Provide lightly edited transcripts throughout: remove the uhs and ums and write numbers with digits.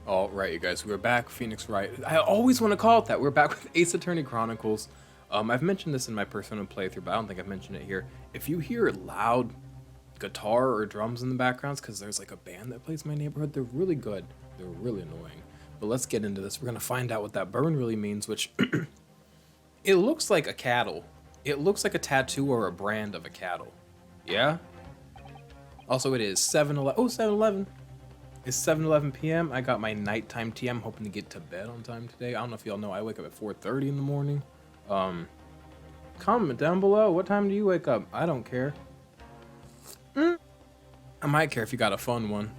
All right, you guys, we're back. Phoenix Wright. I always want to call it that. We're back with Ace Attorney Chronicles. I've mentioned this in my Persona playthrough, but I don't think I've mentioned it here. If you hear loud guitar or drums in the backgrounds, because there's like a band that plays in my neighborhood, they're really good. They're really annoying. But let's get into this. We're gonna find out what that burn really means, which it looks like a cattle. It looks like a tattoo or a brand of a cattle. Yeah. Also, it is 7-11. Oh, 7-11. It's 7:11 p.m. I got my nighttime tea. I'm hoping to get to bed on time today. I don't know if y'all know I wake up at 4:30 in the morning. Comment down below. What time do you wake up? I don't care. I might care if you got a fun one.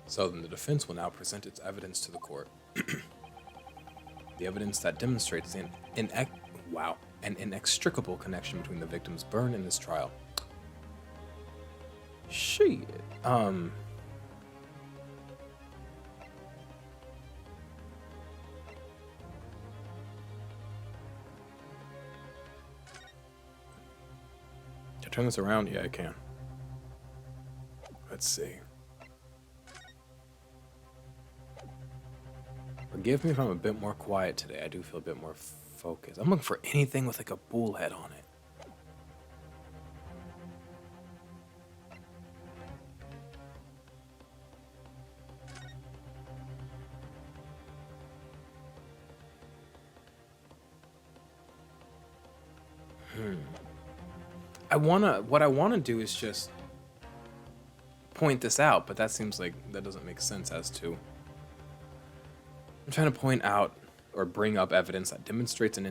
So then the defense will now present its evidence to the court. The evidence that demonstrates an inextricable connection between the victim's burn and this trial. Shit. Can I turn this around? Yeah, I can. Let's see. Forgive me if I'm a bit more quiet today. I do feel a bit more focused. I'm looking for anything with like a bull head on it. What I wanna do is just point this out, but that seems like that doesn't make sense as to. I'm trying to point out or bring up evidence that demonstrates an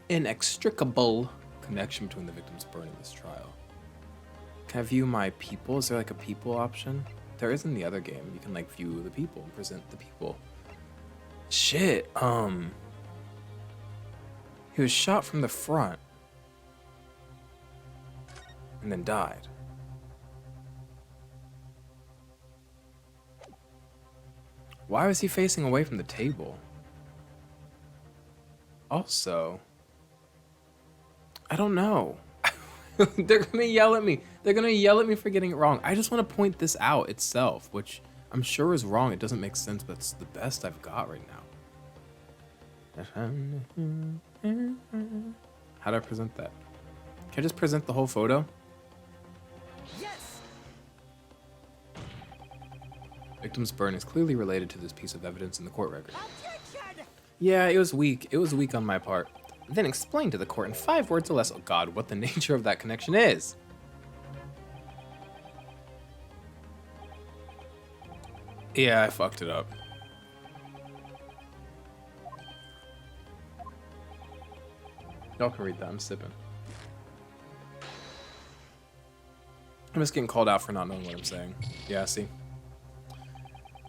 inextricable connection between the victim's burn and this trial. Can I view my people? Is there like a people option? There is in the other game. You can like view the people and present the people. Shit, he was shot from the front and then died. Why was he facing away from the table? Also, I don't know. They're gonna yell at me. They're gonna yell at me for getting it wrong. I just want to point this out itself, which I'm sure is wrong. It doesn't make sense, but it's the best I've got right now. How do I present that? Can I just present the whole photo? Yes. Victim's burn is clearly related to this piece of evidence in the court record. Objection. Yeah, it was weak. It was weak on my part. Then explain to the court in 5 words or less, oh God, what the nature of that connection is. Yeah, I fucked it up. Y'all can read that, I'm sipping. I'm just getting called out for not knowing what I'm saying. Yeah, see?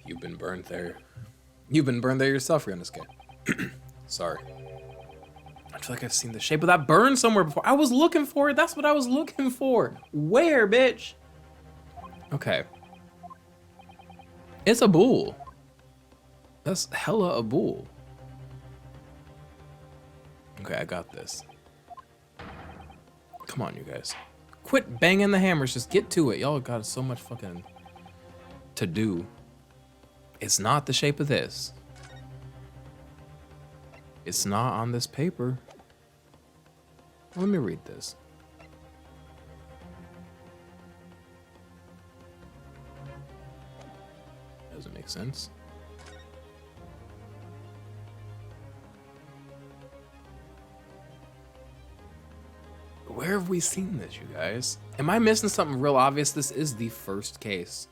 You've been burned there. You've been burned there yourself, Ryunosuke. Sorry. I feel like I've seen the shape of that burn somewhere before. I was looking for it. That's what I was looking for. Where, bitch? Okay. It's a bull. That's hella a bull. Okay, I got this. Come on, you guys. Quit banging the hammers. Just get to it. Y'all got so much fucking to do. It's not the shape of this. It's not on this paper. Let me read this. Doesn't make sense. Where have we seen this, you guys? Am I missing something real obvious? This is the first case.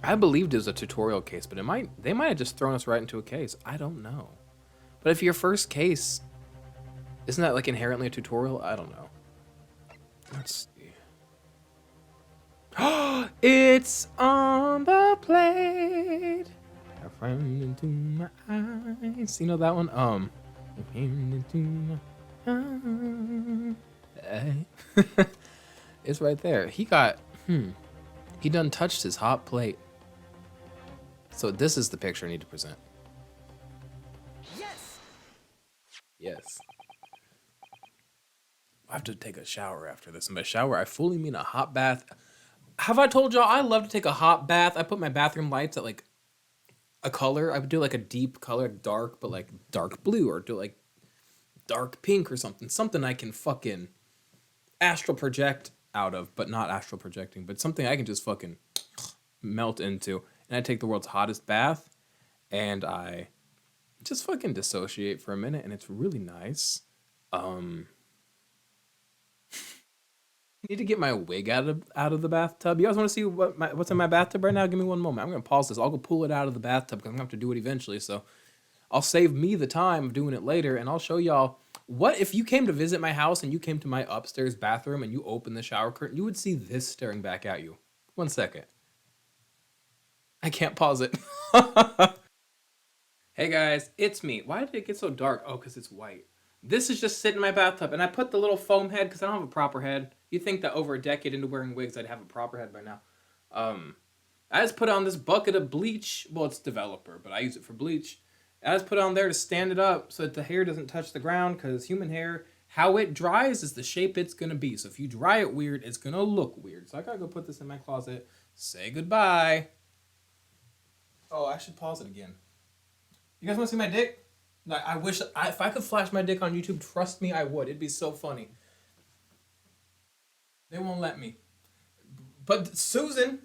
I believed it was a tutorial case, but they might have just thrown us right into a case. I don't know. But if your first case, isn't that like inherently a tutorial? I don't know. Let's see. It's on the plate. I framed into my eyes. You know that one? I framed into my it's right there. He got, he done touched his hot plate. So this is the picture I need to present. Yes. Yes. I have to take a shower after this. And by shower, I fully mean a hot bath. Have I told y'all I love to take a hot bath? I put my bathroom lights at like a color. I would do like a deep color, dark, but like dark blue, or do like dark pink or something. Something I can fucking astral project out of, but not astral projecting, but something I can just fucking melt into. And I take the world's hottest bath and I just fucking dissociate for a minute, and it's really nice. Um, I need to get my wig out of the bathtub. You guys want to see what's in my bathtub right now? Give me one moment. I'm gonna pause this. I'll go pull it out of the bathtub because I'm gonna have to do it eventually. So I'll save me the time of doing it later, and I'll show y'all what if you came to visit my house and you came to my upstairs bathroom and you opened the shower curtain, you would see this staring back at you. One second. I can't pause it. Hey guys, it's me. Why did it get so dark? Oh, because it's white. This is just sitting in my bathtub, and I put the little foam head because I don't have a proper head. You'd think that over a decade into wearing wigs, I'd have a proper head by now. I just put on this bucket of bleach. Well, it's developer, but I use it for bleach. I just put it on there to stand it up so that the hair doesn't touch the ground, because human hair, how it dries is the shape it's going to be. So if you dry it weird, it's going to look weird. So I got to go put this in my closet. Say goodbye. Oh, I should pause it again. You guys want to see my dick? Like, I wish, if I could flash my dick on YouTube, trust me, I would. It'd be so funny. They won't let me. But Susan,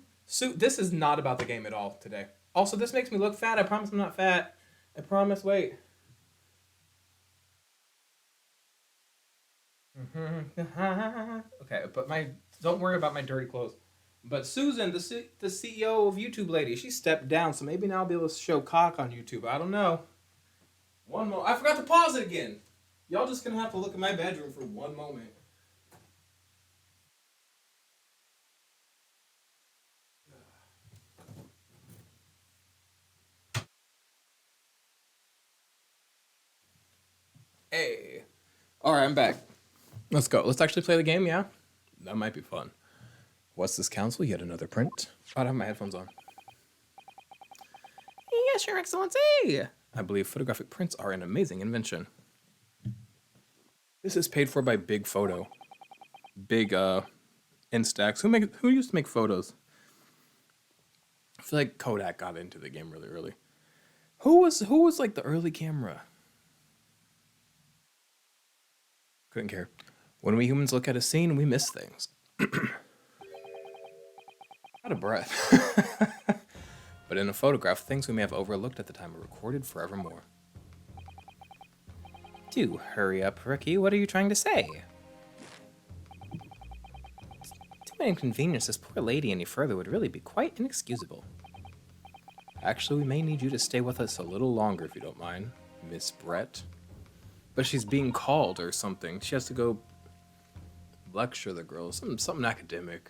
this is not about the game at all today. Also, this makes me look fat. I promise I'm not fat. I promise. Wait. Okay, but don't worry about my dirty clothes. But Susan, the CEO of YouTube lady, she stepped down, so maybe now I'll be able to show cock on YouTube. I don't know. One moment. I forgot to pause it again. Y'all just gonna have to look at my bedroom for one moment. Hey. Alright, I'm back. Let's go. Let's actually play the game, yeah? That might be fun. What's this council? Yet another print? Oh, I have my headphones on. Yes, Your Excellency! I believe photographic prints are an amazing invention. This is paid for by Big Photo. Big, Instax. Who used to make photos? I feel like Kodak got into the game really early. Who was like the early camera? Couldn't care. When we humans look at a scene, we miss things. Out of breath. But in a photograph, things we may have overlooked at the time are recorded forevermore. Do hurry up, Rookie. What are you trying to say? To inconvenience this poor lady any further would really be quite inexcusable. Actually, we may need you to stay with us a little longer if you don't mind, Miss Brett. But she's being called or something. She has to go lecture the girls. Something academic.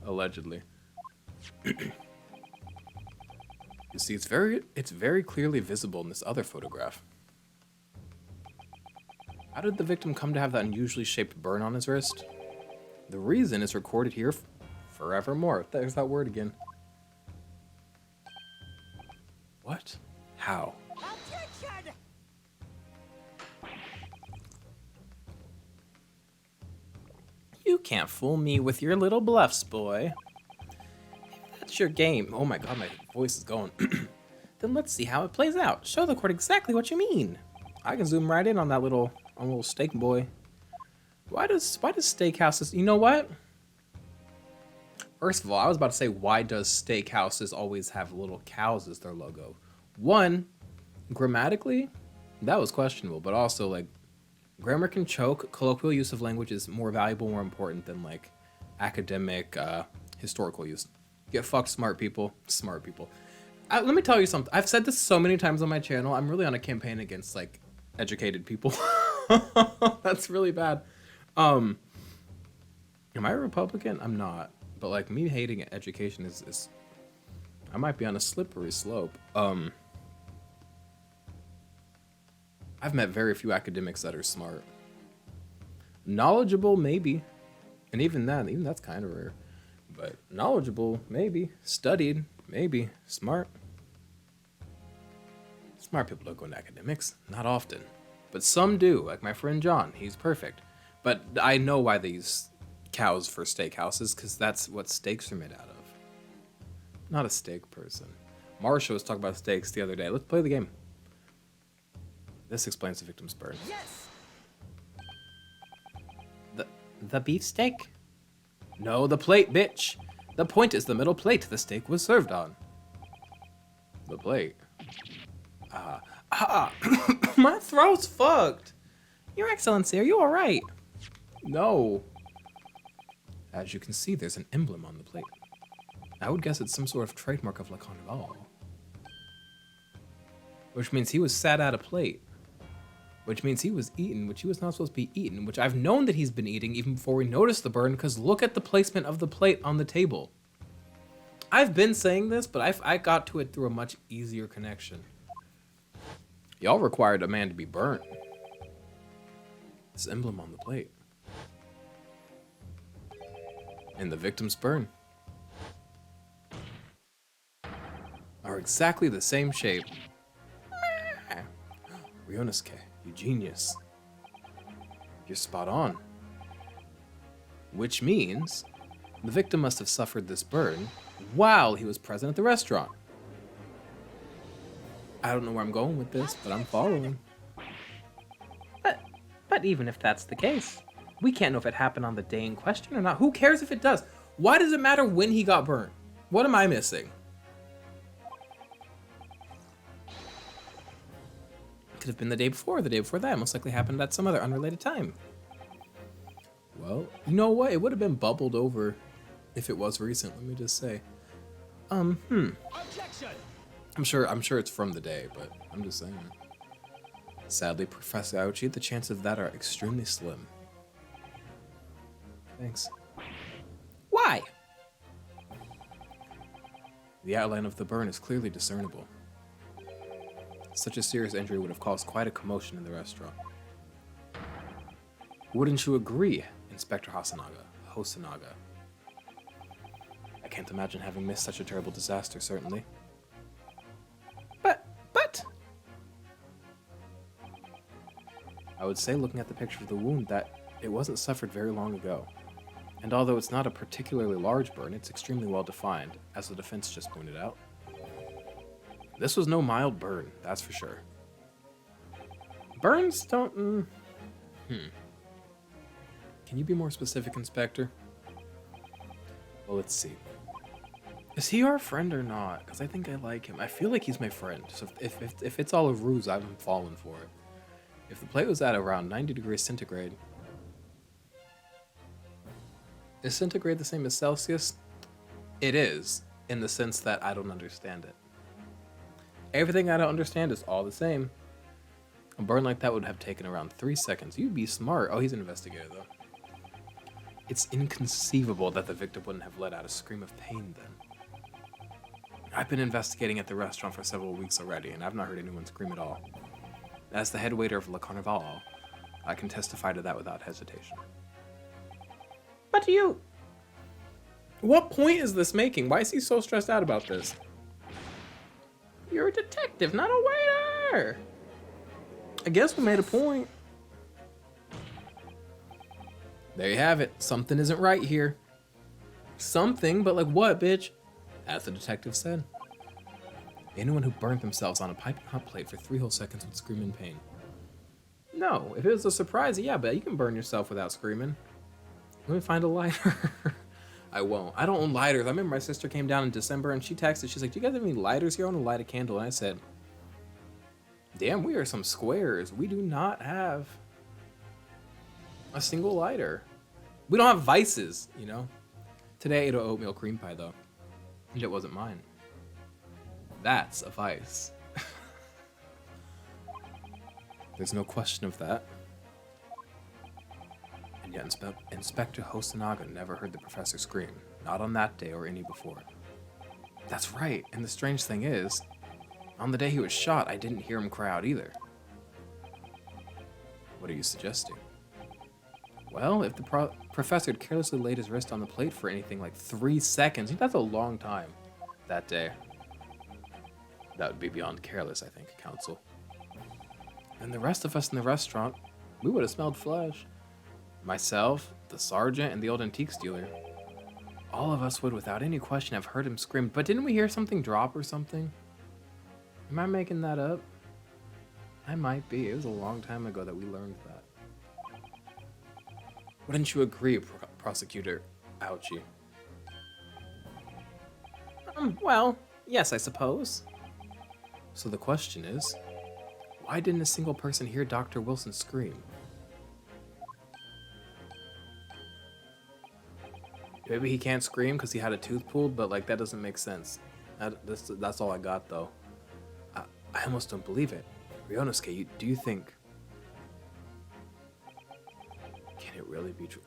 Allegedly. You see, it's very clearly visible in this other photograph. How did the victim come to have that unusually shaped burn on his wrist? The reason is recorded here forevermore. There's that word again. What? How? Objection! You can't fool me with your little bluffs, boy. Maybe that's your game. Oh my god, my voice is going. Then let's see how it plays out. Show the court exactly what you mean. I can zoom right in on that little steak boy. Why does steakhouses? You know what? First of all, I was about to say, why does steakhouses always have little cows as their logo? One, grammatically, that was questionable, but also like grammar can choke. Colloquial use of language is more valuable, more important than like academic, historical use. Get fucked, smart people. Smart people. Let me tell you something. I've said this so many times on my channel. I'm really on a campaign against like educated people. That's really bad. Am I a Republican? I'm not. But like me hating education is I might be on a slippery slope. I've met very few academics that are smart. Knowledgeable, maybe. And even that's kind of rare. But knowledgeable, maybe. Studied, maybe. Smart. Smart people don't go into academics. Not often. But some do, like my friend John. He's perfect. But I know why they use cows for steakhouses, because that's what steaks are made out of. Not a steak person. Marsha was talking about steaks the other day. Let's play the game. This explains the victim's burn. Yes. The beefsteak? No, the plate, bitch. The point is the middle plate the steak was served on. The plate. My throat's fucked. Your Excellency, are you alright? No. As you can see, there's an emblem on the plate. I would guess it's some sort of trademark of Le Carnival. Which means he was sat at a plate. Which means he was eaten, which he was not supposed to be eaten, which I've known that he's been eating even before we noticed the burn, because look at the placement of the plate on the table. I've been saying this, but I got to it through a much easier connection. Y'all required a man to be burnt. This emblem on the plate. And the victim's burn are exactly the same shape. Ryonosuke, you genius. You're spot on. Which means the victim must have suffered this burn while he was present at the restaurant. I don't know where I'm going with this, but I'm following. But even if that's the case, we can't know if it happened on the day in question or not. Who cares if it does? Why does it matter when he got burned? What am I missing? Could have been the day before, the day before that. Most likely happened at some other unrelated time. Well, you know what? It would have been bubbled over if it was recent, let me just say. Objection. I'm sure it's from the day, but I'm just saying. Sadly, Professor Ouchi, the chances of that are extremely slim. Thanks. Why? The outline of the burn is clearly discernible. Such a serious injury would have caused quite a commotion in the restaurant. Wouldn't you agree, Inspector Hosonaga? I can't imagine having missed such a terrible disaster, certainly. But... I would say, looking at the picture of the wound, that it wasn't suffered very long ago. And although it's not a particularly large burn, it's extremely well defined, as the defense just pointed out. This was no mild burn, that's for sure. Burns don't... Can you be more specific, Inspector? Well, let's see. Is he our friend or not? Because I think I like him. I feel like he's my friend. So if it's all a ruse, I'm falling for it. If the plate was at around 90 degrees centigrade... Is centigrade the same as Celsius? It is, in the sense that I don't understand it. Everything I don't understand is all the same. A burn like that would have taken around 3 seconds. You'd be smart. Oh, he's an investigator, though. It's inconceivable that the victim wouldn't have let out a scream of pain then. I've been investigating at the restaurant for several weeks already, and I've not heard anyone scream at all. As the head waiter of Le Carnival, I can testify to that without hesitation. But you... What point is this making? Why is he so stressed out about this? You're a detective, not a waiter! I guess we made a point. There you have it. Something isn't right here. Something, but like what, bitch? As the detective said. Anyone who burned themselves on a piping hot plate for 3 whole seconds would scream in pain. No, if it was a surprise, yeah, but you can burn yourself without screaming. Let me find a lighter. I won't. I don't own lighters. I remember my sister came down in December and she texted. She's like, do you guys have any lighters here? I want to light a candle. And I said, damn, we are some squares. We do not have a single lighter. We don't have vices, you know? Today I ate an oatmeal cream pie, though. And it wasn't mine. That's a vice. There's no question of that. And yet Inspector Hosonaga never heard the professor scream. Not on that day or any before. That's right, and the strange thing is, on the day he was shot, I didn't hear him cry out either. What are you suggesting? Well, if the professor had carelessly laid his wrist on the plate for anything like 3 seconds, that's a long time that day. That would be beyond careless, I think, Counsel. And the rest of us in the restaurant, we would have smelled flesh. Myself, the sergeant, and the old antiques dealer. All of us would, without any question, have heard him scream. But didn't we hear something drop or something? Am I making that up? I might be. It was a long time ago that we learned that. Wouldn't you agree, Prosecutor Ouchie? Well, yes, I suppose. So the question is, why didn't a single person hear Dr. Wilson scream? Maybe he can't scream because he had a tooth pulled, but like that doesn't make sense. That's all I got though. I almost don't believe it. Ryonosuke, do you think... Can it really be true?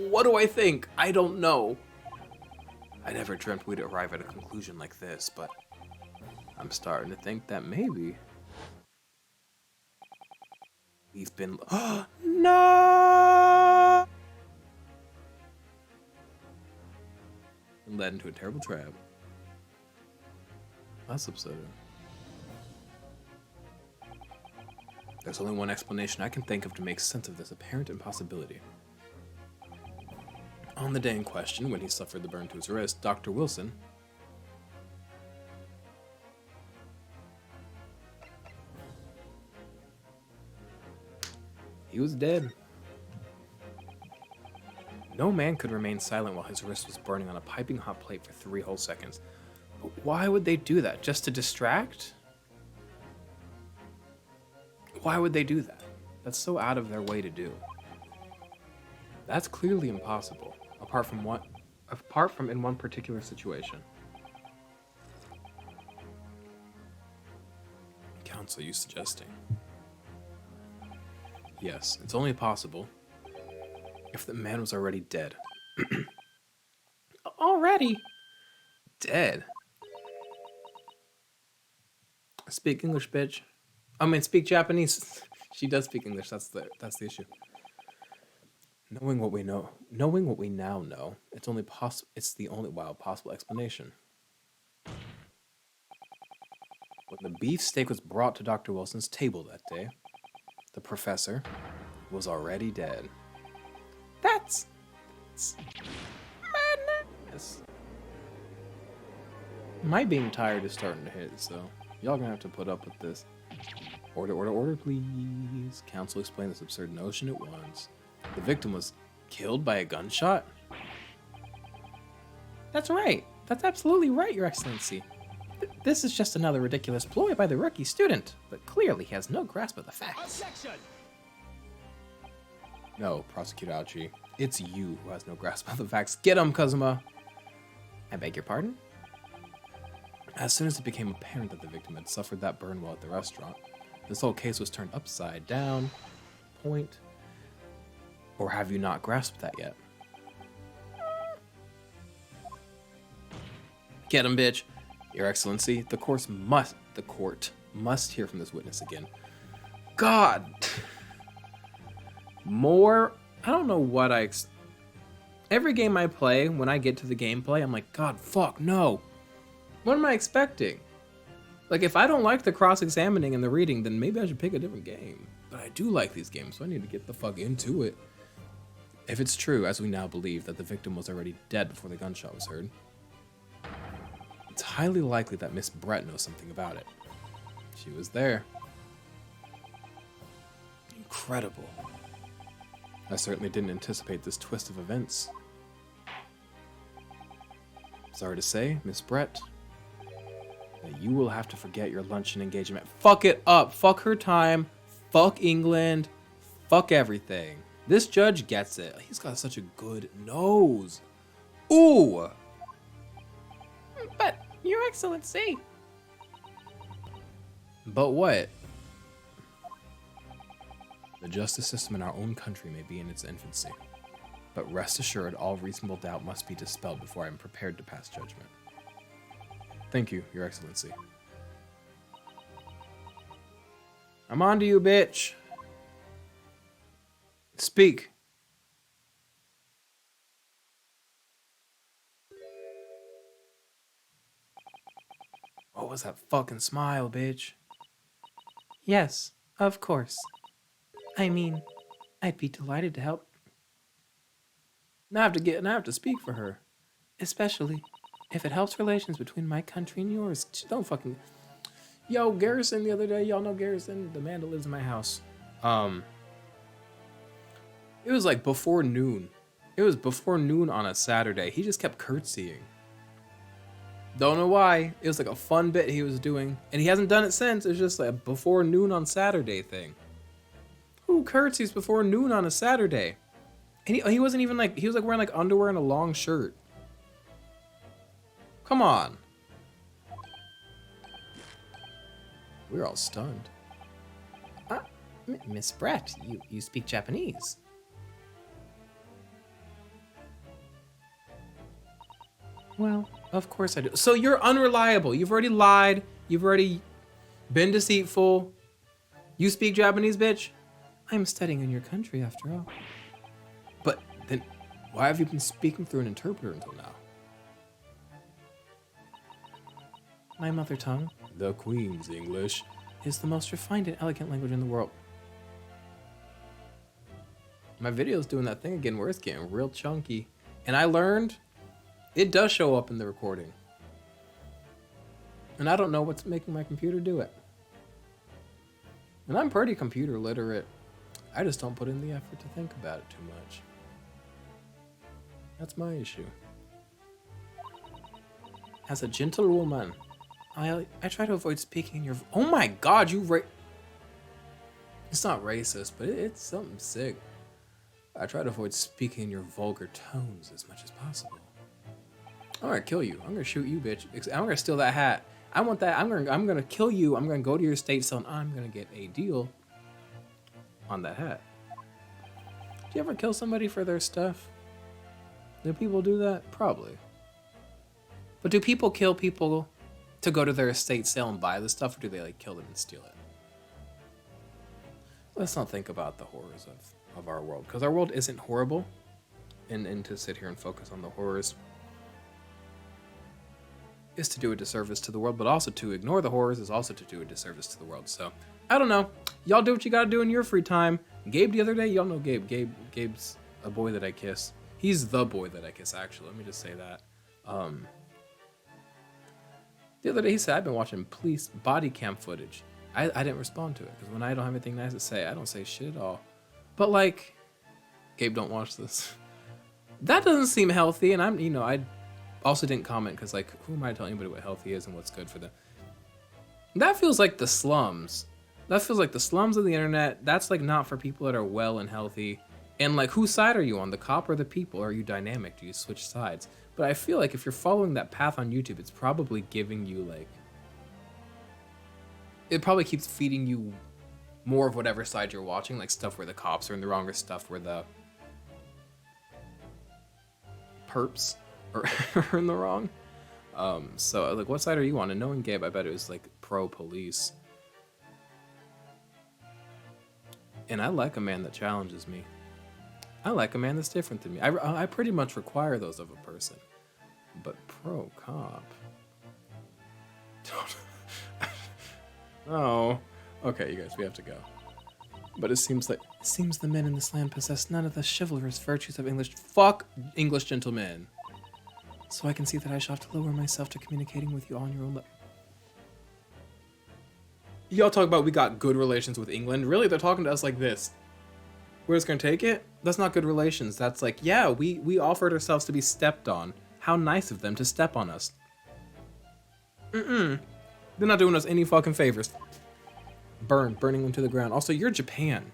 What do I think? I don't know. I never dreamt we'd arrive at a conclusion like this, but I'm starting to think that maybe we've been... No! Led into a terrible trap. That's upsetting. There's only one explanation I can think of to make sense of this apparent impossibility. On the day in question, when he suffered the burn to his wrist, Dr. Wilson... he was dead. No man could remain silent while his wrist was burning on a piping hot plate for 3 whole seconds. But why would they do that? Just to distract? Why would they do that? That's so out of their way to do. That's clearly impossible, apart from in one particular situation. Counsel, you suggesting? Yes, it's only possible if the man was already dead. Already? Dead? Speak English, bitch. I mean, speak Japanese. She does speak English. That's the issue. Knowing what we now know, it's the only possible explanation. When the beefsteak was brought to Dr. Wilson's table that day, the professor was already dead. That's madness. My being tired is starting to hit, so y'all gonna have to put up with this. Order, please. Counsel explained this absurd notion at once. The victim was killed by a gunshot? That's right. That's absolutely right, Your Excellency. This is just another ridiculous ploy by the rookie student, but clearly he has no grasp of the facts. Objection! No, Prosecutor Ouchie. It's you who has no grasp of the facts. Get him, Kazuma! I beg your pardon? As soon as it became apparent that the victim had suffered that burn while at the restaurant, this whole case was turned upside down. Point. Or have you not grasped that yet? Get him, bitch! Your Excellency, the court must hear from this witness again. God! More... I don't know what every game I play, when I get to the gameplay, I'm like, God, fuck, no! What am I expecting? Like, if I don't like the cross-examining and the reading, then maybe I should pick a different game. But I do like these games, so I need to get the fuck into it. If it's true, as we now believe, that the victim was already dead before the gunshot was heard, it's highly likely that Miss Brett knows something about it. She was there. Incredible. I certainly didn't anticipate this twist of events. Sorry to say, Miss Brett, that you will have to forget your luncheon engagement. Fuck it up. Fuck her time. Fuck England. Fuck everything. This judge gets it. He's got such a good nose. Ooh. But, Your Excellency. But what? The justice system in our own country may be in its infancy. But rest assured, all reasonable doubt must be dispelled before I am prepared to pass judgment. Thank you, Your Excellency. I'm on to you, bitch. Speak. What was that fucking smile, bitch? Yes, of course. I mean, I'd be delighted to help Now I have to speak for her, especially if it helps relations between my country and yours. Don't fucking. Yo, Garrison the other day, y'all know Garrison, the man that lives in my house. Um, it was like before noon. It was before noon on a Saturday. He just kept curtsying. Don't know why. It was like a fun bit he was doing, and he hasn't done it since. It's just like a before noon on Saturday thing. Who curtsies before noon on a Saturday? And he wasn't even like, he was like wearing like underwear and a long shirt. Come on. We're all stunned. Miss Brett, you speak Japanese. Well, of course I do. So you're unreliable. You've already lied. You've already been deceitful. You speak Japanese, bitch? I'm studying in your country after all. But then why have you been speaking through an interpreter until now? My mother tongue, the Queen's English, is the most refined and elegant language in the world. My video's doing that thing again where it's getting real chunky. And I learned it does show up in the recording. And I don't know what's making my computer do it. And I'm pretty computer literate. I just don't put in the effort to think about it too much. That's my issue. As a gentlewoman, I try to avoid speaking in your... Oh my god, It's not racist, but it's something sick. I try to avoid speaking in your vulgar tones as much as possible. I'm gonna kill you. I'm gonna shoot you, bitch. I'm gonna steal that hat. I want that. I'm gonna kill you. I'm gonna go to your estate sale and I'm gonna get a deal on that hat. Do you ever kill somebody for their stuff? Do people do that? Probably. But do people kill people to go to their estate sale and buy the stuff, or do they like kill them and steal it? Let's not think about the horrors of our world, because our world isn't horrible, and to sit here and focus on the horrors is to do a disservice to the world, but also to ignore the horrors is also to do a disservice to the world. So I don't know. Y'all do what you gotta do in your free time. Gabe the other day, y'all know Gabe. Gabe's a boy that I kiss. He's the boy that I kiss, actually. Let me just say that. The other day he said, I've been watching police body cam footage. I didn't respond to it, because when I don't have anything nice to say, I don't say shit at all. But like, Gabe, don't watch this. That doesn't seem healthy, and I also didn't comment, because like, who am I telling anybody what healthy is and what's good for them? That feels like the slums. That feels like the slums of the internet. That's like not for people that are well and healthy. And like, whose side are you on, the cop or the people? Are you dynamic? Do you switch sides? But I feel like if you're following that path on YouTube, it's probably giving you like, it probably keeps feeding you more of whatever side you're watching, like stuff where the cops are in the wrong or stuff where the perps are in the wrong. So like, what side are you on? And knowing Gabe, I bet it was like pro-police. And I like a man that challenges me. I like a man that's different than me. I pretty much require those of a person. But pro-cop... Oh. Okay, you guys, we have to go. But it seems the men in this land possess none of the chivalrous virtues of English... Fuck English gentlemen. So I can see that I shall have to lower myself to communicating with you on your own level. Y'all talk about we got good relations with England. Really, they're talking to us like this. We're just gonna take it? That's not good relations. That's like, yeah, we offered ourselves to be stepped on. How nice of them to step on us. They're not doing us any fucking favors. Burning them to the ground. Also, you're Japan.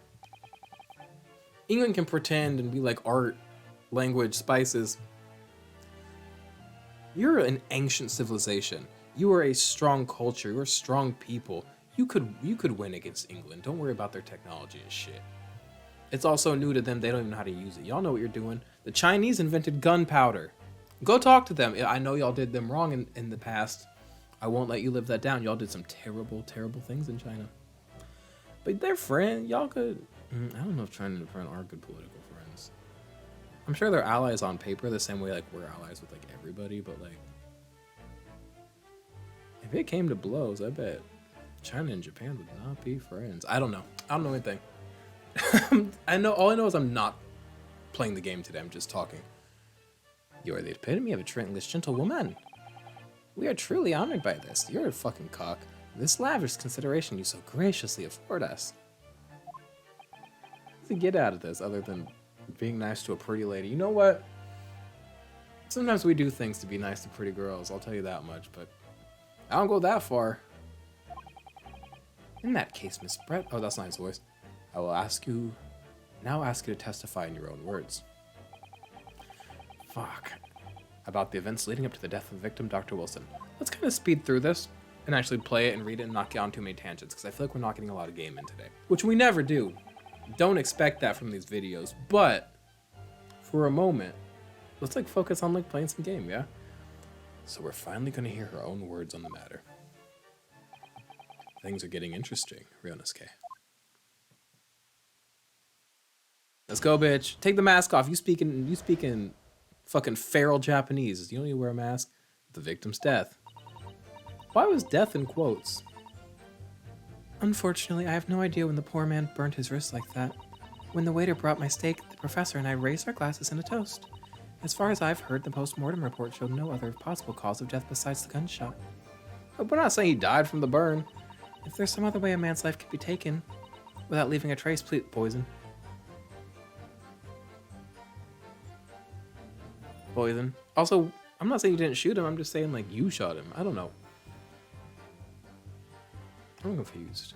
England can pretend and be like art, language, spices. You're an ancient civilization. You are a strong culture. You're a strong people. You could win against England. Don't worry about their technology and shit. It's also new to them. They don't even know how to use it. Y'all know what you're doing. The Chinese invented gunpowder. Go talk to them. I know y'all did them wrong in the past. I won't let you live that down. Y'all did some terrible, terrible things in China. But they're friends. Y'all could... I don't know if China and friends are good political friends. I'm sure they're allies on paper the same way like we're allies with like everybody, but like... if it came to blows, I bet China and Japan would not be friends. I don't know. I don't know anything. All I know is I'm not playing the game today. I'm just talking. You are the epitome of a true English gentlewoman. We are truly honored by this. You're a fucking cock. This lavish consideration you so graciously afford us. What to get out of this other than being nice to a pretty lady? You know what? Sometimes we do things to be nice to pretty girls, I'll tell you that much, but I don't go that far. In that case, Miss Brett... Oh, that's not his voice. I will now ask you to testify in your own words. Fuck. About the events leading up to the death of the victim, Dr. Wilson. Let's kind of speed through this and actually play it and read it and not get on too many tangents, because I feel like we're not getting a lot of game in today. Which we never do. Don't expect that from these videos, but for a moment, let's like focus on like playing some game, yeah? So we're finally gonna hear her own words on the matter. Things are getting interesting, Ryunosuke. Let's go, bitch. Take the mask off. You speaking fucking feral Japanese. You don't need to wear a mask. The victim's death. Why was death in quotes? Unfortunately, I have no idea when the poor man burnt his wrist like that. When the waiter brought my steak, the professor and I raised our glasses in a toast. As far as I've heard, the post-mortem report showed no other possible cause of death besides the gunshot. But we're not saying he died from the burn. If there's some other way a man's life could be taken without leaving a trace, please... Poison. Poison. Also, I'm not saying you didn't shoot him, I'm just saying, like, you shot him. I don't know. I'm confused.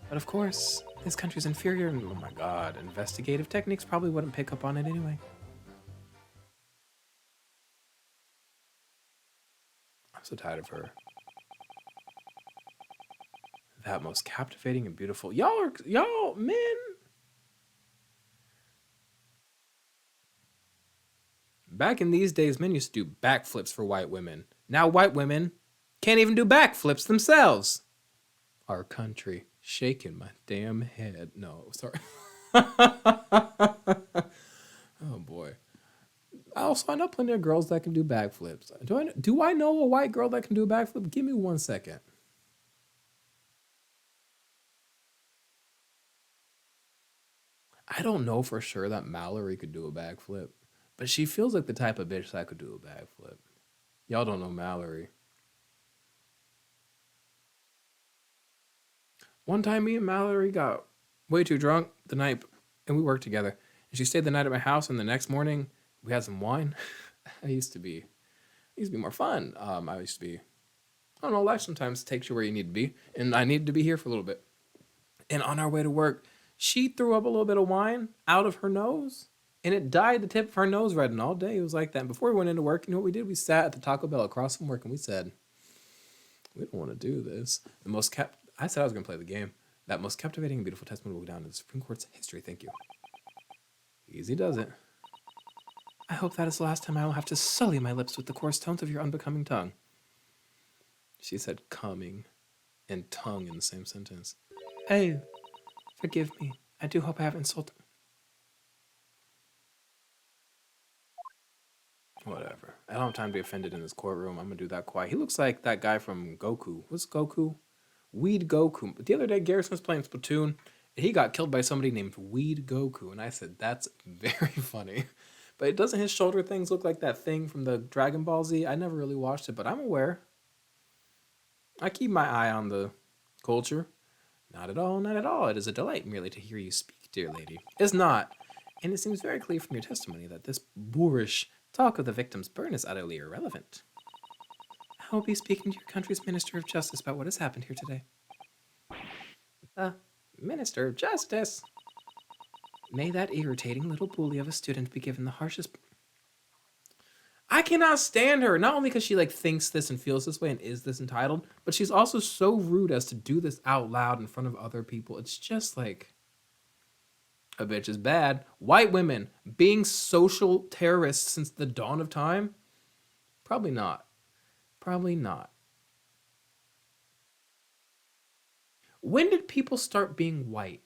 But of course, this country's inferior and, oh my god, investigative techniques probably wouldn't pick up on it anyway. I'm so tired of her. That most captivating and beautiful. Y'all, men. Back in these days, men used to do backflips for white women. Now white women can't even do backflips themselves. Our country shaking my damn head. No, sorry. Oh boy. Also, I know plenty of girls that can do backflips. Do I know a white girl that can do a backflip? Give me 1 second. I don't know for sure that Mallory could do a backflip, but she feels like the type of bitch that could do a backflip. Y'all don't know Mallory. One time, me and Mallory got way too drunk the night, and we worked together. And she stayed the night at my house, and the next morning, we had some wine. I used to be more fun. I used to be, I don't know, life sometimes takes you where you need to be, and I needed to be here for a little bit. And on our way to work, she threw up a little bit of wine out of her nose, and it dyed the tip of her nose red, and all day it was like that. And before we went into work, you know what we did? We sat at the Taco Bell across from work, and we said, we don't want to do this. I said I was going to play the game. That most captivating and beautiful testimony will go down in the Supreme Court's history. Thank you. Easy does it. I hope that is the last time I will have to sully my lips with the coarse tones of your unbecoming tongue. She said coming and tongue in the same sentence. Oh, forgive me. I do hope I haven't insulted... Whatever. I don't have time to be offended in this courtroom. I'm going to do that quiet. He looks like that guy from Goku. What's Goku? Weed Goku. But the other day, Garrison was playing Splatoon, and he got killed by somebody named Weed Goku. And I said, that's very funny. But doesn't his shoulder things look like that thing from the Dragon Ball Z? I never really watched it, but I'm aware. I keep my eye on the culture. Not at all, not at all. It is a delight merely to hear you speak, dear lady. It's not. And it seems very clear from your testimony that this boorish talk of the victim's burn is utterly irrelevant. I will be speaking to your country's Minister of Justice about what has happened here today. The Minister of Justice? May that irritating little bully of a student be given the harshest... I cannot stand her. Not only because she like thinks this and feels this way and is this entitled, but she's also so rude as to do this out loud in front of other people. It's just like... A bitch is bad. White women being social terrorists since the dawn of time? Probably not. Probably not. When did people start being white?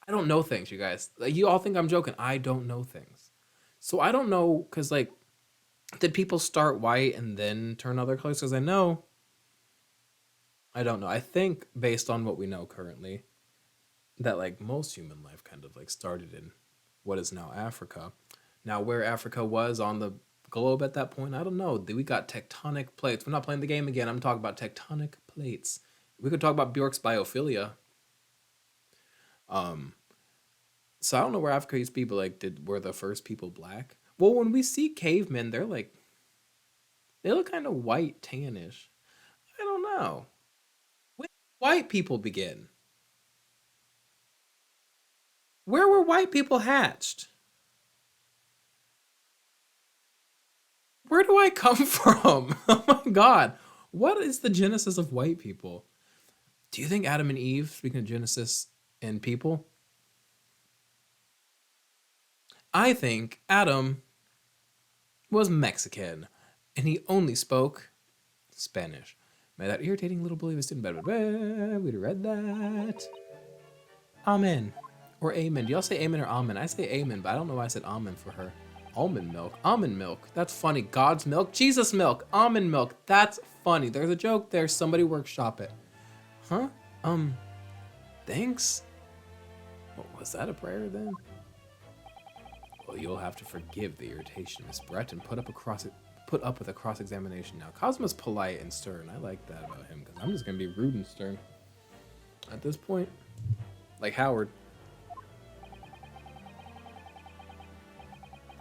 I don't know things, you guys. Like, you all think I'm joking. I don't know things. So I don't know, because, like, did people start white and then turn other colors? Because I don't know. I think, based on what we know currently, that, like, most human life kind of, like, started in what is now Africa. Now, where Africa was on the globe at that point, I don't know. We got tectonic plates. We're not playing the game again. I'm talking about tectonic plates. We could talk about Bjork's biophilia. Um, so I don't know where Africa used to be, but like, were the first people black? Well, when we see cavemen, they look kind of white, tannish. I don't know. When did white people begin? Where were white people hatched? Where do I come from? Oh my god. What is the genesis of white people? Do you think Adam and Eve, speaking of Genesis and people, I think Adam was Mexican and he only spoke Spanish. May that irritating little bully was doing better. We'd have read that. Amen. Or amen. Do y'all say amen or amen? I say amen, but I don't know why I said amen for her. Almond milk. Almond milk. That's funny. God's milk. Jesus milk. Almond milk. That's funny. There's a joke there. Somebody workshop it. Huh? Thanks? What, was that a prayer then? Well, you'll have to forgive the irritation, Miss Brett, and put up with a cross-examination now. Cosmo's polite and stern. I like that about him, because I'm just going to be rude and stern at this point. Like Howard.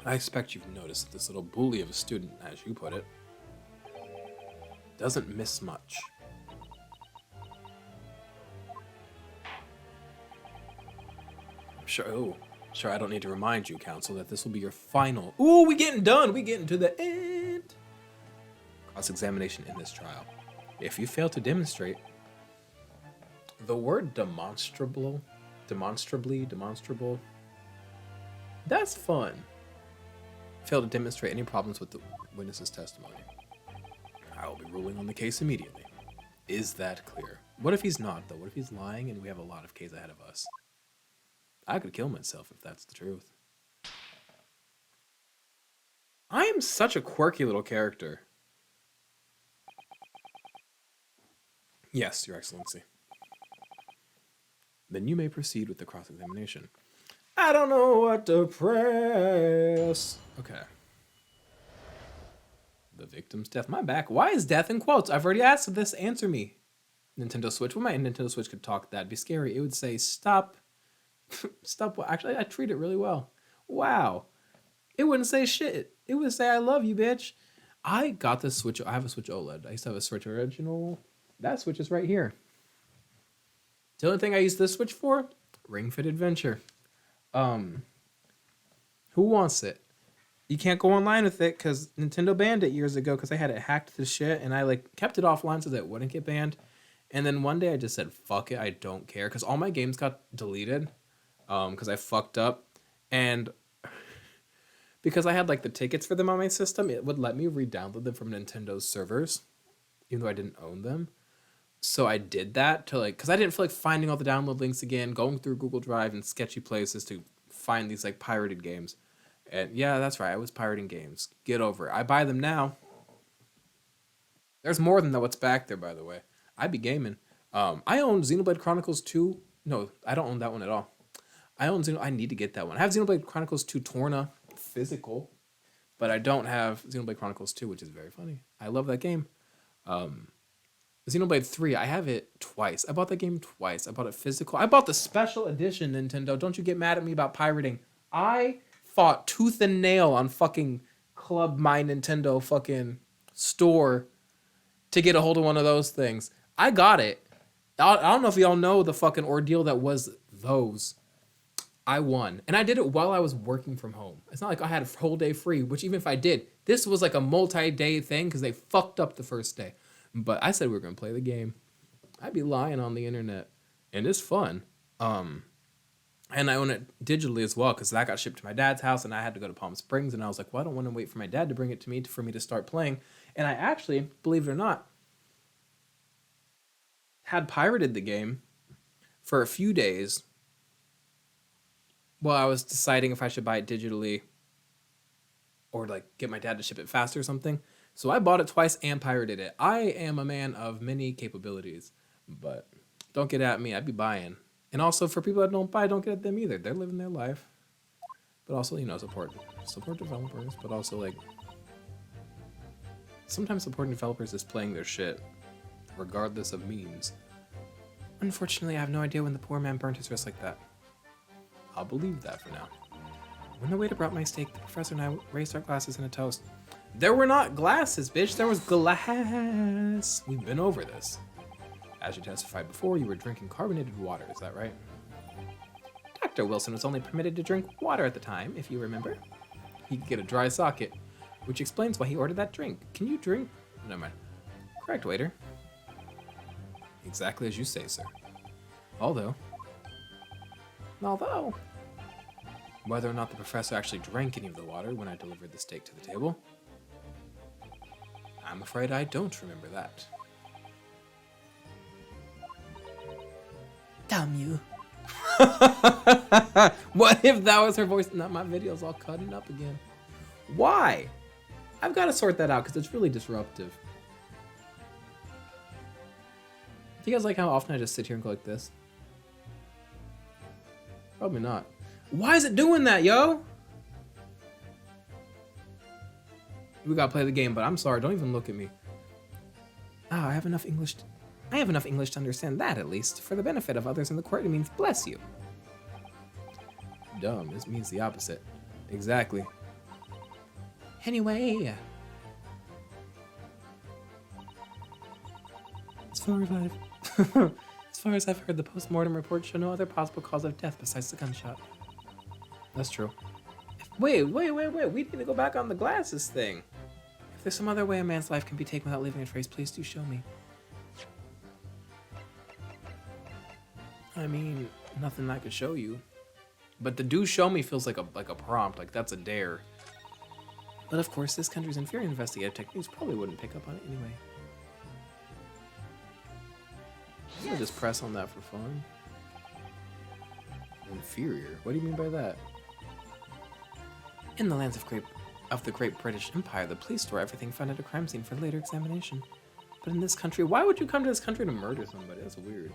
I expect you've noticed this little bully of a student, as you put it, doesn't miss much. Sure, I don't need to remind you, Counsel, that this will be your final... Ooh, we getting done! We getting to the end! Cross-examination in this trial. If you fail to demonstrate... The word demonstrable... Demonstrable... That's fun. Fail to demonstrate any problems with the witness's testimony. I will be ruling on the case immediately. Is that clear? What if he's not, though? What if he's lying and we have a lot of cases ahead of us? I could kill myself if that's the truth. I am such a quirky little character. Yes, Your Excellency. Then you may proceed with the cross-examination. I don't know what to press. Okay. The victim's death. My back. Why is death in quotes? I've already asked this. Answer me. Nintendo Switch. Well, my Nintendo Switch could talk. That'd be scary. It would say, stop. Stop. Actually, I treat it really well. Wow. It wouldn't say shit. It would say, I love you, bitch. I got this Switch. I have a Switch OLED. I used to have a Switch original. That Switch is right here. The only thing I use this Switch for? Ring Fit Adventure. Who wants it? You can't go online with it because Nintendo banned it years ago because I had it hacked to shit and I like kept it offline so that it wouldn't get banned. And then one day I just said, fuck it, I don't care. Because all my games got deleted because I fucked up. And because I had like the tickets for them on my system, it would let me re-download them from Nintendo's servers, even though I didn't own them. So I did that to like, because I didn't feel like finding all the download links again, going through Google Drive and sketchy places to find these like pirated games. And yeah, that's right, I was pirating games. Get over it. I buy them now. There's more than what's back there, by the way. I be gaming. I own Xenoblade Chronicles 2. No, I don't own that one at all. I need to get that one. I have Xenoblade Chronicles 2 Torna physical, but I don't have Xenoblade Chronicles 2, which is very funny. I love that game. Xenoblade 3, I have it twice. I bought that game twice. I bought it physical. I bought the special edition, Nintendo. Don't you get mad at me about pirating. I fought tooth and nail on fucking Club My Nintendo fucking store to get a hold of one of those things. I got it. I don't know if y'all know the fucking ordeal that was those. I won. And I did it while I was working from home. It's not like I had a whole day free, which even if I did, this was like a multi-day thing because they fucked up the first day. But I said we were going to play the game. I'd be lying on the internet. And it's fun. And I own it digitally as well because that got shipped to my dad's house and I had to go to Palm Springs. And I was like, well, I don't want to wait for my dad to bring it to me for me to start playing. And I actually, believe it or not, had pirated the game for a few days while I was deciding if I should buy it digitally or like get my dad to ship it faster or something. So I bought it twice and pirated it. I am a man of many capabilities, but don't get at me. I'd be buying. And also for people that don't buy, don't get at them either. They're living their life. but also, support developers, but also, like, sometimes supporting developers is playing their shit, regardless of means. Unfortunately, I have no idea when the poor man burnt his wrist like that. I'll believe that for now. When the waiter brought my steak, the professor and I raised our glasses in a toast. There were not glasses, bitch. There was glass. We've been over this. As you testified before, you were drinking carbonated water. Is that right? Dr. Wilson was only permitted to drink water at the time, if you remember. He could get a dry socket, which explains why he ordered that drink. Can you drink? Never mind. Correct, waiter. Exactly as you say, sir. Although, whether or not the professor actually drank any of the water when I delivered the steak to the table, I'm afraid I don't remember that. Damn you. What if that was her voice? Not my video's all cutting up again. Why? I've got to sort that out because it's really disruptive. Do you guys like how often I just sit here and go like this? Probably not. Why is it doing that, yo? We gotta play the game, but I'm sorry, don't even look at me. I have enough English to understand that, at least. For the benefit of others in the court, it means bless you. Dumb, this means the opposite. Exactly. Anyway. As far as I've heard, the post-mortem report show no other possible cause of death besides the gunshot. That's true. Wait. We need to go back on the glasses thing. If there's some other way a man's life can be taken without leaving a trace, please do show me. I mean, nothing I could show you. But the do show me feels like a prompt, like that's a dare. But of course, this country's inferior investigative techniques probably wouldn't pick up on it anyway. I'm gonna just press on that for fun. Inferior? What do you mean by that? In the lands of the Great British Empire, the police store everything found at a crime scene for later examination. But in this country, why would you come to this country to murder somebody? That's weird.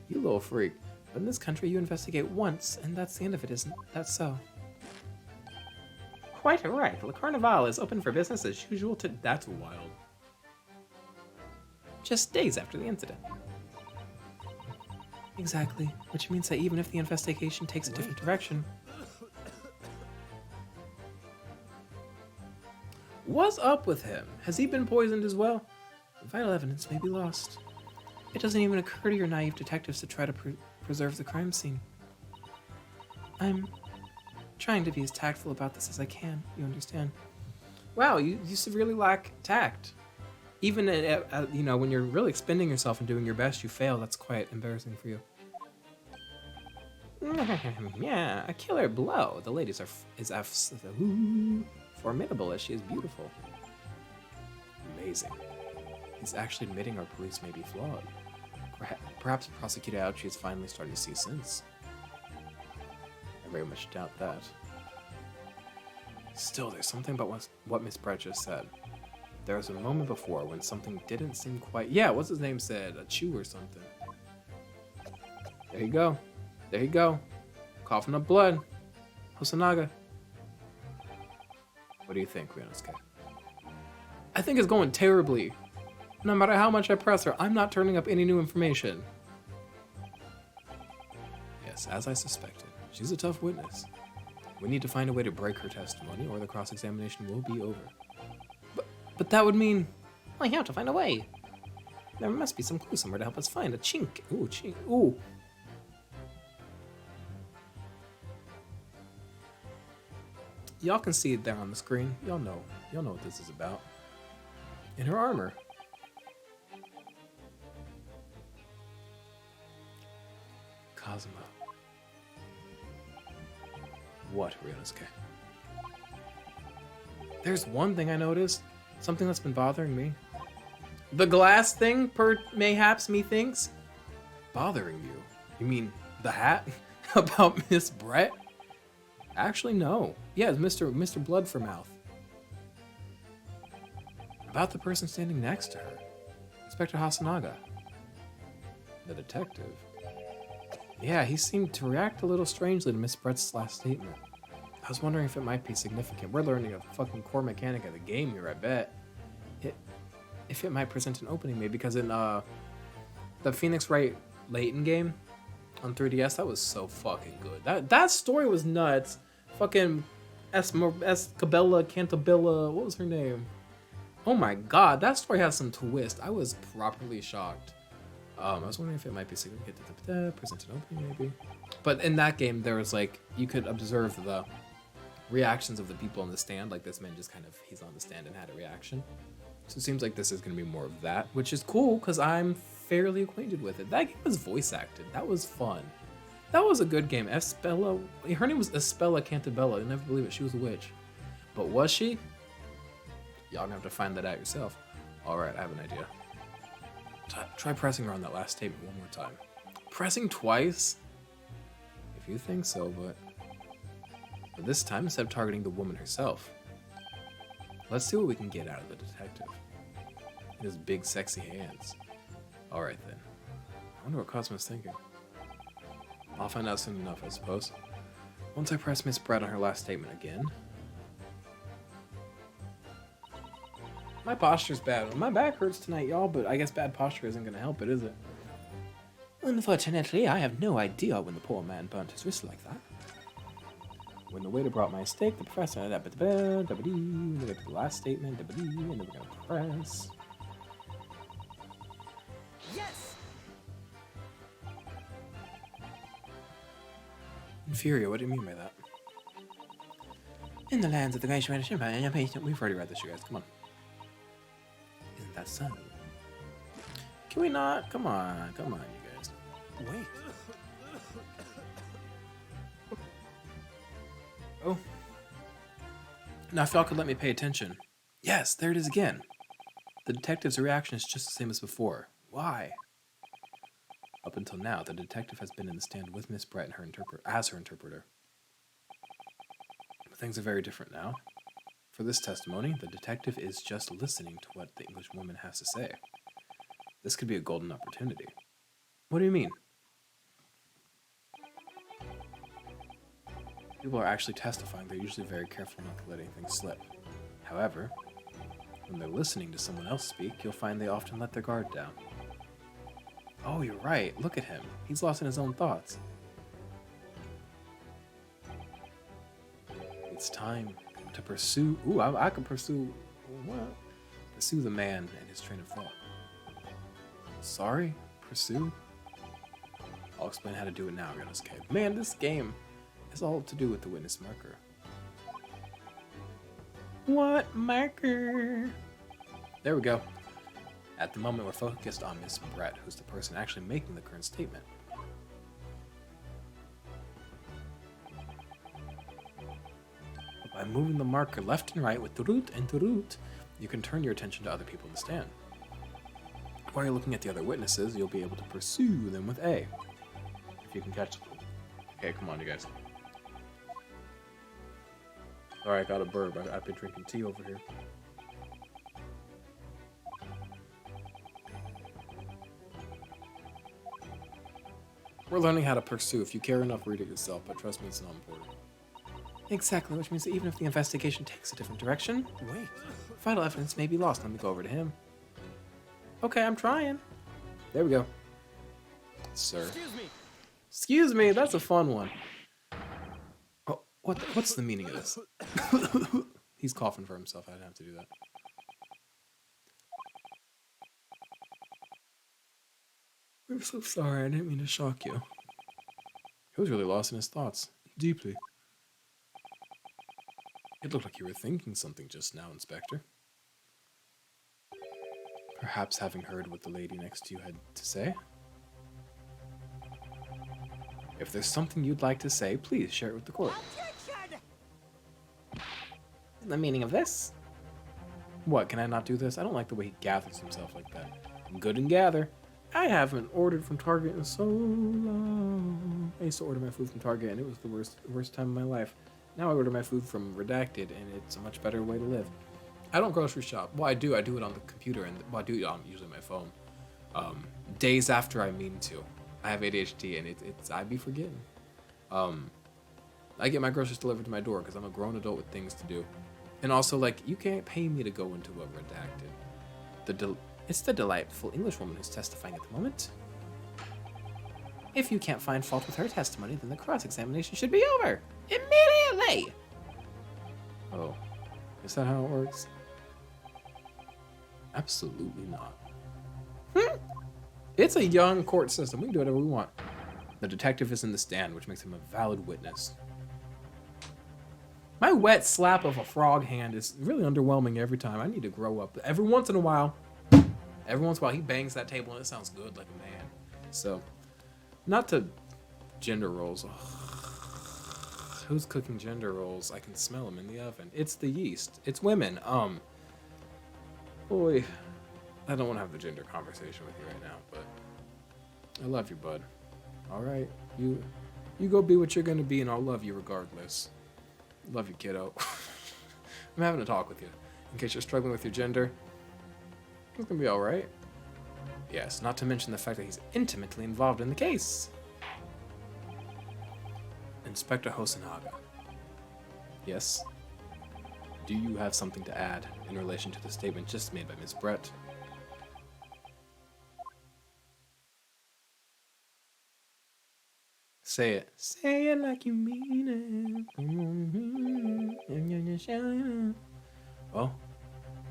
You little freak. But in this country, you investigate once, and that's the end of it, isn't that so? Quite right. Le Carnival is open for business as usual to... That's wild. Just days after the incident. Exactly. Which means that even if the investigation takes a different direction... What's up with him? Has he been poisoned as well? Vital evidence may be lost. It doesn't even occur to your naive detectives to try to preserve the crime scene. I'm trying to be as tactful about this as I can, you understand? Wow, you severely lack tact. Even when you're really expending yourself and doing your best, you fail. That's quite embarrassing for you. Yeah, a killer blow. The lady is formidable as she is beautiful. Amazing. He's actually admitting our police may be flawed. Perhaps Prosecutor Ouchie is finally starting to see sense. I very much doubt that. Still, there's something about what Miss Brett just said. There was a moment before when something didn't seem quite... Yeah, what's his name said? A chew or something. There you go. There you go. Coughing up blood. Hosonaga. What do you think, Ryunosuke? I think it's going terribly. No matter how much I press her, I'm not turning up any new information. Yes, as I suspected. She's a tough witness. We need to find a way to break her testimony, or the cross-examination will be over. But that would mean... I have to find a way. There must be some clue somewhere to help us find a chink. Ooh, chink. Ooh. Y'all can see it there on the screen. Y'all know what this is about. In her armor. Kazuma. What, Ryunosuke? There's one thing I noticed. Something that's been bothering me. The glass thing, mayhaps methinks. Bothering you? You mean the hat? About Miss Brett? Actually, no. Yeah, it's Mr. Blood for Mouth. About the person standing next to her. Inspector Hosonaga. The detective. Yeah, he seemed to react a little strangely to Miss Brett's last statement. was wondering if it might be significant. We're learning a fucking core mechanic of the game here, I bet. If it might present an opening, maybe, because in the Phoenix Wright Layton game on 3DS, that was so fucking good. That story was nuts. Fucking Escabella Cantabella, what was her name? Oh my god, that story has some twist. I was properly shocked. I was wondering if it might be significant. Present an opening, maybe. But in that game, there was like, you could observe the reactions of the people on the stand. Like this man just kind of, he's on the stand and had a reaction. So it seems like this is going to be more of that, which is cool because I'm fairly acquainted with it. That game was voice acted. That was fun. That was a good game. Espella, her name was Espella Cantabella. I never believe it. She was a witch. But was she? Y'all gonna have to find that out yourself. All right, I have an idea. Try pressing her on that last statement one more time. Pressing twice? If you think so, but this time instead of targeting the woman herself. Let's see what we can get out of the detective. His big, sexy hands. All right then. I wonder what Cosmo's thinking. I'll find out soon enough, I suppose. Once I press Miss Brett on her last statement again. My posture's bad. My back hurts tonight, y'all, but I guess bad posture isn't going to help it, is it? Unfortunately, I have no idea when the poor man burnt his wrist like that. When the waiter brought my steak, the professor... and then we get to the last statement, and then we're going to press... Yes! Inferior, what do you mean by that? In the lands of the great Spanish Empire, we've already read this, you guys, come on. Isn't that so? Can we not? Come on, you guys. Wait. Oh. Now, if y'all could let me pay attention. Yes, there it is again. The detective's reaction is just the same as before. Why? Up until now, the detective has been in the stand with Miss Brett and her interpreter. But things are very different now. For this testimony, the detective is just listening to what the English woman has to say. This could be a golden opportunity. What do you mean? People are actually testifying. They're usually very careful not to let anything slip. However, when they're listening to someone else speak, you'll find they often let their guard down. Oh, you're right. Look at him. He's lost in his own thoughts. It's time to pursue... Ooh, I can pursue... What? Pursue the man and his train of thought. Sorry? Pursue? I'll explain how to do it now, Renosuke. Man, this game is all to do with the witness marker. What marker? There we go. At the moment, we're focused on Miss Brett, who's the person actually making the current statement. By moving the marker left and right with Turut and Turut, you can turn your attention to other people in the stand. While you're looking at the other witnesses, you'll be able to pursue them with A. If you can catch them. Okay, come on, you guys. Alright, got a burp. I've been drinking tea over here. We're learning how to pursue. If you care enough, read it yourself, but trust me, it's not important. Exactly, which means that even if the investigation takes a different direction, wait, vital evidence may be lost. Let me go over to him. Okay, I'm trying. There we go. Sir. Excuse me, that's a fun one. Oh, what's the meaning of this? He's coughing for himself. I didn't have to do that. I'm so sorry. I didn't mean to shock you. He was really lost in his thoughts. Deeply. It looked like you were thinking something just now, Inspector. Perhaps having heard what the lady next to you had to say? If there's something you'd like to say, please share it with the court. The meaning of this? What, can I not do this? I don't like the way he gathers himself like that. Good and gather. I haven't ordered from Target in so long. I used to order my food from Target and it was the worst time of my life. Now I order my food from Redacted and it's a much better way to live. I don't grocery shop. Well, I do it on the computer and I do it on usually my phone. Days after I mean to. I have ADHD and it's I be forgetting. I I get my groceries delivered to my door because I'm a grown adult with things to do. And also, like, you can't pay me to go into a redacted. It's the delightful Englishwoman who's testifying at the moment. If you can't find fault with her testimony, then the cross-examination should be over immediately. Oh, is that how it works? Absolutely not. It's a young court system. We can do whatever we want. The detective is in the stand, which makes him a valid witness. My wet slap of a frog hand is really underwhelming every time. I need to grow up. Every once in a while, he bangs that table and it sounds good like a man. So, not to gender roles. Ugh. Who's cooking gender roles? I can smell them in the oven. It's the yeast. It's women. Boy, I don't want to have the gender conversation with you right now, but I love you, bud. All right, you go be what you're gonna be, and I'll love you regardless. Love you, kiddo. I'm having a talk with you. In case you're struggling with your gender, it's gonna be all right. Yes, not to mention the fact that he's intimately involved in the case. Inspector Hosonaga. Yes? Do you have something to add in relation to the statement just made by Miss Brett? Say it. Say it like you mean it. Well,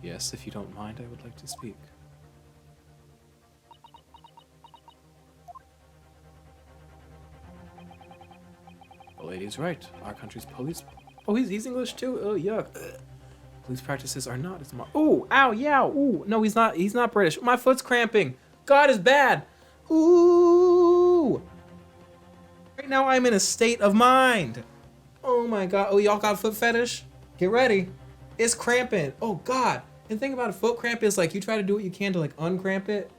yes, if you don't mind, I would like to speak. The lady's right. Our country's police... Oh, he's English too? Oh, yuck. Police practices are not as... Ooh, ow, yow. Ooh, no, he's not British. My foot's cramping. God is bad. Ooh. Right now, I'm in a state of mind. Oh my God. Oh, y'all got foot fetish? Get ready. It's cramping. Oh God. And the thing about a foot cramp is like you try to do what you can to like uncramp it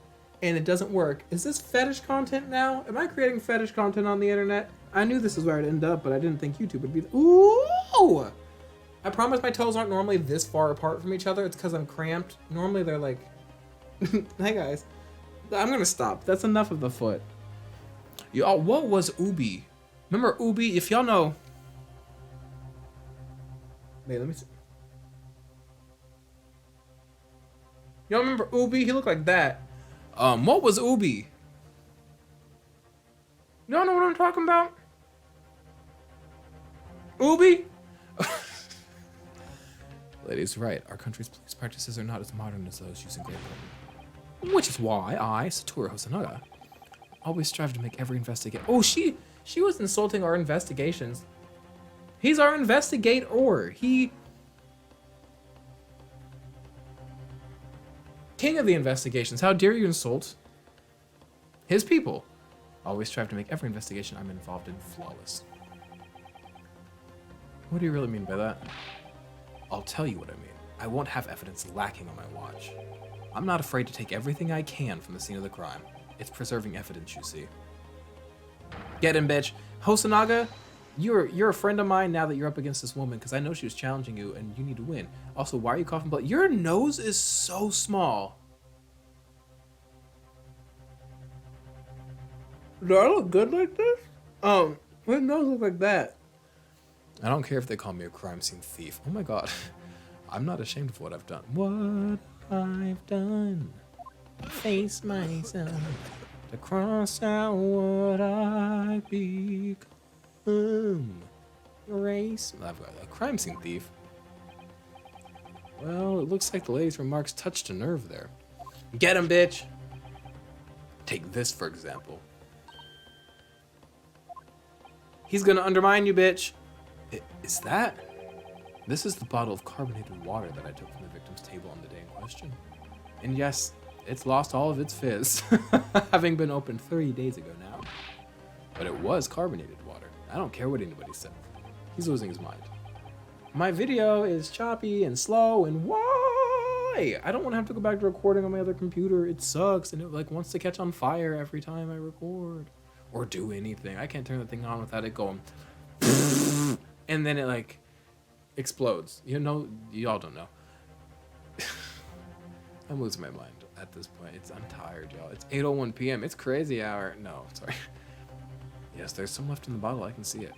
and it doesn't work. Is this fetish content now? Am I creating fetish content on the internet? I knew this is where I'd end up, but I didn't think YouTube would be... Ooh! I promise my toes aren't normally this far apart from each other. It's because I'm cramped. Normally they're like... Hi guys. I'm gonna stop. That's enough of the foot. Yo, what was Ubi? Remember Ubi? If y'all know... Wait, let me see. Y'all remember Ubi? He looked like that. What was Ubi? Y'all know what I'm talking about? Ubi? Lady's right. Our country's police practices are not as modern as those used in Great Britain. Which is why I, Satoru Hosonaga, always strive to make every investigation. Oh, she was insulting our investigations. He's our investigator. King of the investigations. How dare you insult his people? Always strive to make every investigation I'm involved in flawless. What do you really mean by that? I'll tell you what I mean. I won't have evidence lacking on my watch. I'm not afraid to take everything I can from the scene of the crime. It's preserving evidence, you see. Get him, bitch. Hosonaga, you're a friend of mine now that you're up against this woman, because I know she was challenging you and you need to win. Also, why are you coughing blood? Your nose is so small. Do I look good like this? My nose look like that. I don't care if they call me a crime scene thief. Oh my God. I'm not ashamed of what I've done. What I've done. Face myself. To cross out what I've become. Erase. I've got a crime scene thief. Well, it looks like the lady's remarks touched a nerve there. Get him, bitch. Take this, for example. He's gonna undermine you, bitch. Is that? This is the bottle of carbonated water that I took from the victim's table on the day in question. And yes, it's lost all of its fizz, having been opened 30 days ago now. But it was carbonated water. I don't care what anybody said. He's losing his mind. My video is choppy and slow, and why? I don't want to have to go back to recording on my other computer. It sucks, and it like wants to catch on fire every time I record. Or do anything. I can't turn the thing on without it going and then it like explodes. You know, y'all don't know. I'm losing my mind at this point. I'm tired, y'all. It's 8:01 p.m. It's crazy hour. No, sorry. Yes, there's some left in the bottle. I can see it.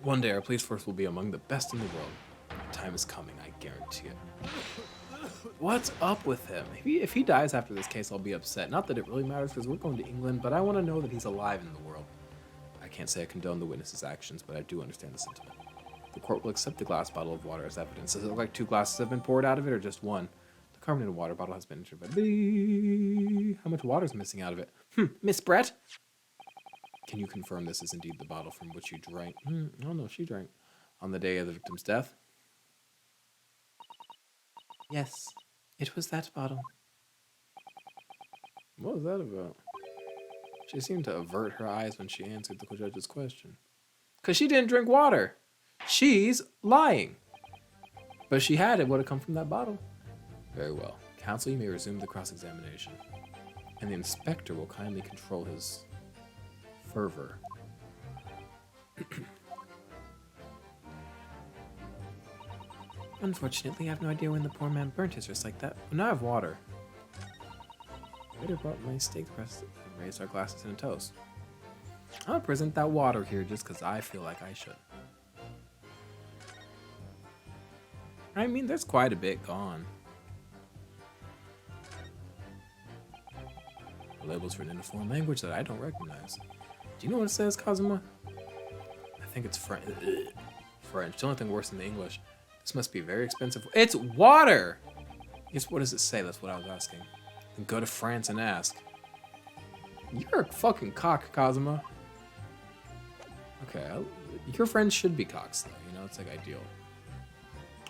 One day our police force will be among the best in the world. The time is coming, I guarantee it. What's up with him? If he dies after this case, I'll be upset. Not that it really matters because we're going to England, but I want to know that he's alive in the world. I can't say I condone the witness's actions, but I do understand the sentiment. The court will accept the glass bottle of water as evidence. Does it look like 2 glasses have been poured out of it or just one? The carbonated water bottle has been entered by... How much water is missing out of it? Miss Brett? Can you confirm this is indeed the bottle from which you drank? I don't know if she drank. On the day of the victim's death? Yes, it was that bottle. What was that about? She seemed to avert her eyes when she answered the judge's question. Because she didn't drink water. She's lying. But she had it would have come from that bottle. Very well. Counsel, you may resume the cross-examination. And the inspector will kindly control his fervor. Unfortunately, I have no idea when the poor man burnt his wrist like that. Well, now I have water. Waiter brought my steak crust and raised our glasses in a toast. I'll present that water here just because I feel like I should. I mean, there's quite a bit gone. The label's written in a foreign language that I don't recognize. Do you know what it says, Kazuma? I think it's French. French. The only thing worse than the English. This must be very expensive. It's water! Yes, what does it say? That's what I was asking. Then go to France and ask. You're a fucking cock, Kazuma. Okay, your friends should be cocks, though. You know, it's like ideal.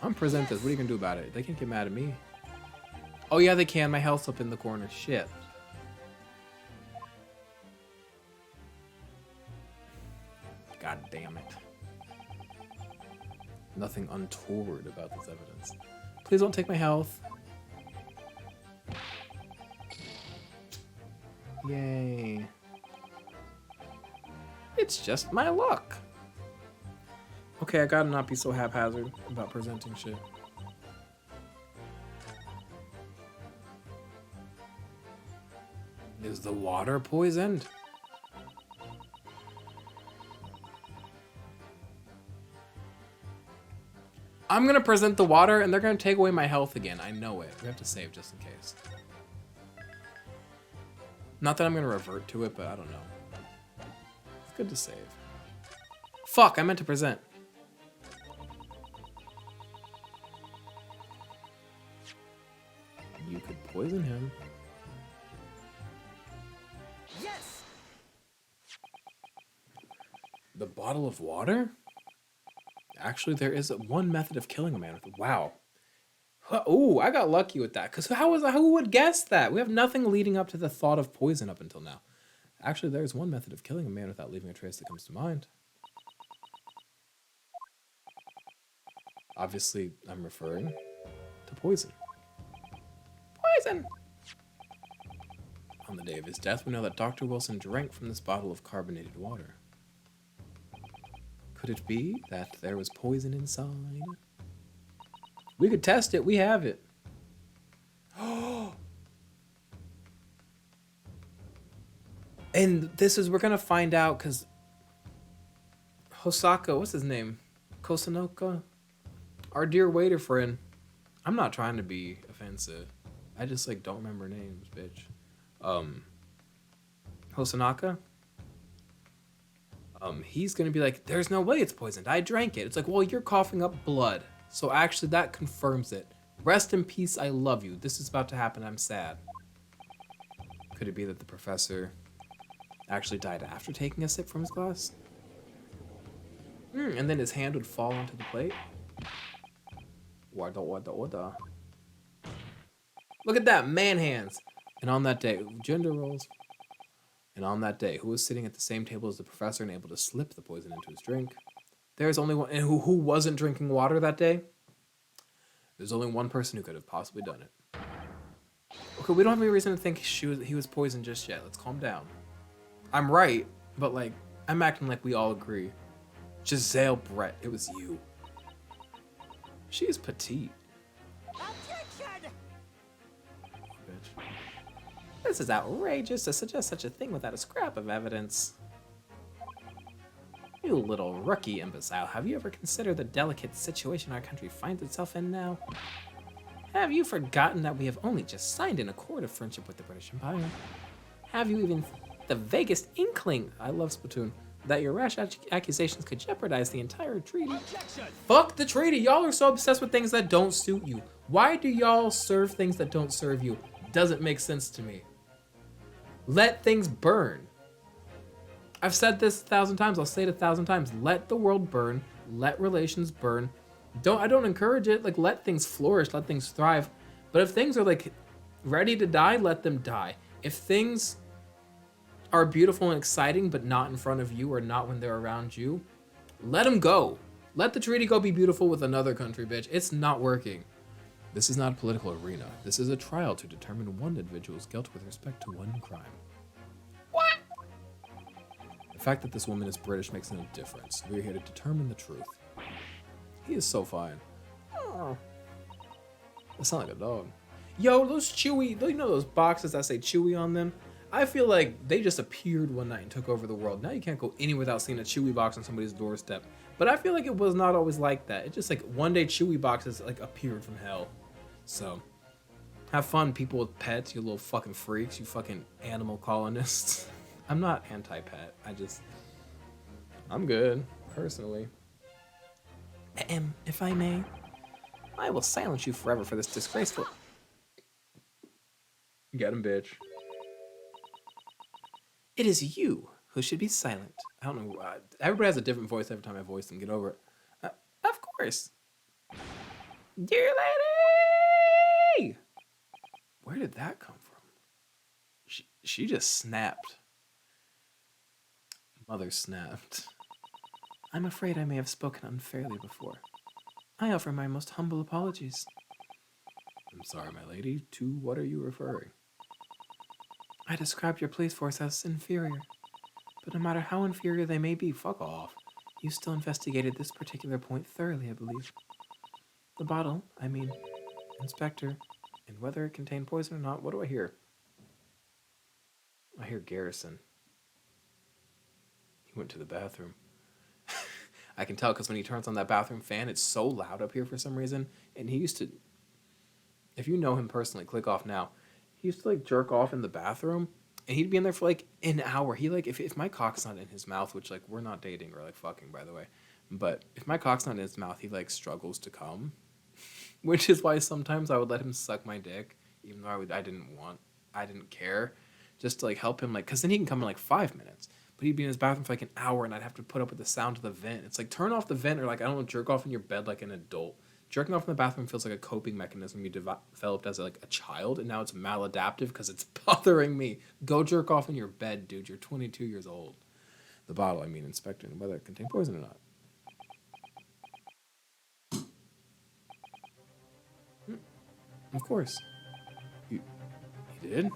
I'm present this. What are you gonna do about it? They can't get mad at me. Oh yeah, they can. My health's up in the corner. Shit. God damn it. Nothing untoward about this evidence. Please don't take my health. Yay. It's just my luck. Okay, I gotta not be so haphazard about presenting shit. Is the water poisoned? I'm gonna present the water and they're gonna take away my health again. I know it. We have to save just in case. Not that I'm gonna revert to it, but I don't know. It's good to save. Fuck, I meant to present. You could poison him. Yes. The bottle of water? Actually, there is one method of killing a man with it. Wow. Oh, I got lucky with that. Because who would guess that? We have nothing leading up to the thought of poison up until now. Actually, there's one method of killing a man without leaving a trace that comes to mind. Obviously, I'm referring to poison. Poison! On the day of his death, we know that Dr. Wilson drank from this bottle of carbonated water. Could it be that there was poison inside? We could test it. We have it. And this is, we're going to find out because Hosaka, what's his name? Kosanoka? Our dear waiter friend. I'm not trying to be offensive. I just like don't remember names, bitch. Hosanaka? He's gonna be like, there's no way it's poisoned. I drank it. It's like, well, you're coughing up blood. So actually that confirms it. Rest in peace, I love you. This is about to happen, I'm sad. Could it be that the professor actually died after taking a sip from his glass? And then his hand would fall onto the plate? Wada. Look at that, man hands. And on that day, gender roles. And on that day, who was sitting at the same table as the professor and able to slip the poison into his drink? There's only one, and who wasn't drinking water that day? There's only one person who could have possibly done it. Okay, we don't have any reason to think he was poisoned just yet. Let's calm down. I'm right, but like, I'm acting like we all agree. Giselle Brett, it was you. She is petite. Objection! Bitch. This is outrageous to suggest such a thing without a scrap of evidence. You little rookie, imbecile, have you ever considered the delicate situation our country finds itself in now? Have you forgotten that we have only just signed an accord of friendship with the British Empire? Have you even the vaguest inkling, I love Splatoon, that your rash accusations could jeopardize the entire treaty? Objection! Fuck the treaty. Y'all are so obsessed with things that don't suit you. Why do y'all serve things that don't serve you? Doesn't make sense to me. Let things burn. I've said this 1,000 times. I'll say it 1,000 times. Let the world burn. Let relations burn. I don't encourage it. Like, let things flourish. Let things thrive. But if things are like ready to die, let them die. If things are beautiful and exciting, but not in front of you or not when they're around you, let them go. Let the treaty go be beautiful with another country, bitch. It's not working. This is not a political arena. This is a trial to determine one individual's guilt with respect to one crime. What? The fact that this woman is British makes no difference. We're here to determine the truth. He is so fine. Oh. That sounds like a dog. Yo, those Chewy, you know those boxes that say Chewy on them? I feel like they just appeared one night and took over the world. Now you can't go anywhere without seeing a Chewy box on somebody's doorstep. But I feel like it was not always like that. It just like one day Chewy boxes like appeared from hell. So have fun, people with pets, you little fucking freaks, you fucking animal colonists. I'm not anti-pet. I'm good, personally. If I may, I will silence you forever for this disgraceful... Get him, bitch. It is you who should be silent. I don't know. Everybody has a different voice every time I voice them. Get over it. Of course. Dear lady! Where did that come from? She just snapped. Mother snapped. I'm afraid I may have spoken unfairly before. I offer my most humble apologies. I'm sorry, my lady. To what are you referring? I described your police force as inferior. But no matter how inferior they may be, fuck off. You still investigated this particular point thoroughly, I believe. The bottle, Inspector, and whether it contained poison or not, what do I hear? I hear Garrison. He went to the bathroom. I can tell because when he turns on that bathroom fan, it's so loud up here for some reason. And he used to, if you know him personally, click off now. He used to like jerk off in the bathroom, and he'd be in there for like an hour. He like, if my cock's not in his mouth, which like we're not dating or like fucking, by the way, but if my cock's not in his mouth, he like struggles to come, which is why sometimes I would let him suck my dick, even though I didn't care, just to like help him, like, because then he can come in like 5 minutes. But he'd be in his bathroom for like an hour, and I'd have to put up with the sound of the vent. It's like, turn off the vent, or like, I don't know, jerk off in your bed like an adult. Jerking off in the bathroom feels like a coping mechanism you developed as like a child, and now it's maladaptive because it's bothering me. Go jerk off in your bed, dude. You're 22 years old. The bottle, Inspector, and whether it contained poison or not. Of course. You did?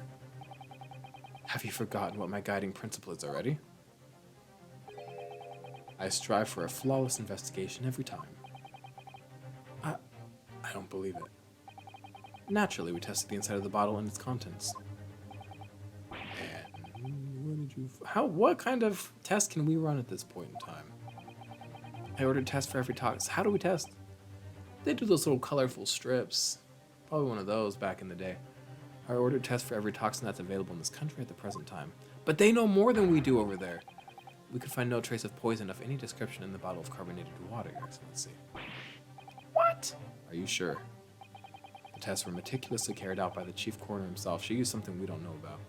Have you forgotten what my guiding principle is already? I strive for a flawless investigation every time. I don't believe it. Naturally, we tested the inside of the bottle and its contents. And what kind of test can we run at this point in time? I ordered tests for every tox. How do we test? They do those little colorful strips. Probably one of those back in the day. I ordered tests for every toxin that's available in this country at the present time. But they know more than we do over there. We could find no trace of poison of any description in the bottle of carbonated water, Your Excellency. What? Are you sure? The tests were meticulously carried out by the chief coroner himself. She used something we don't know about.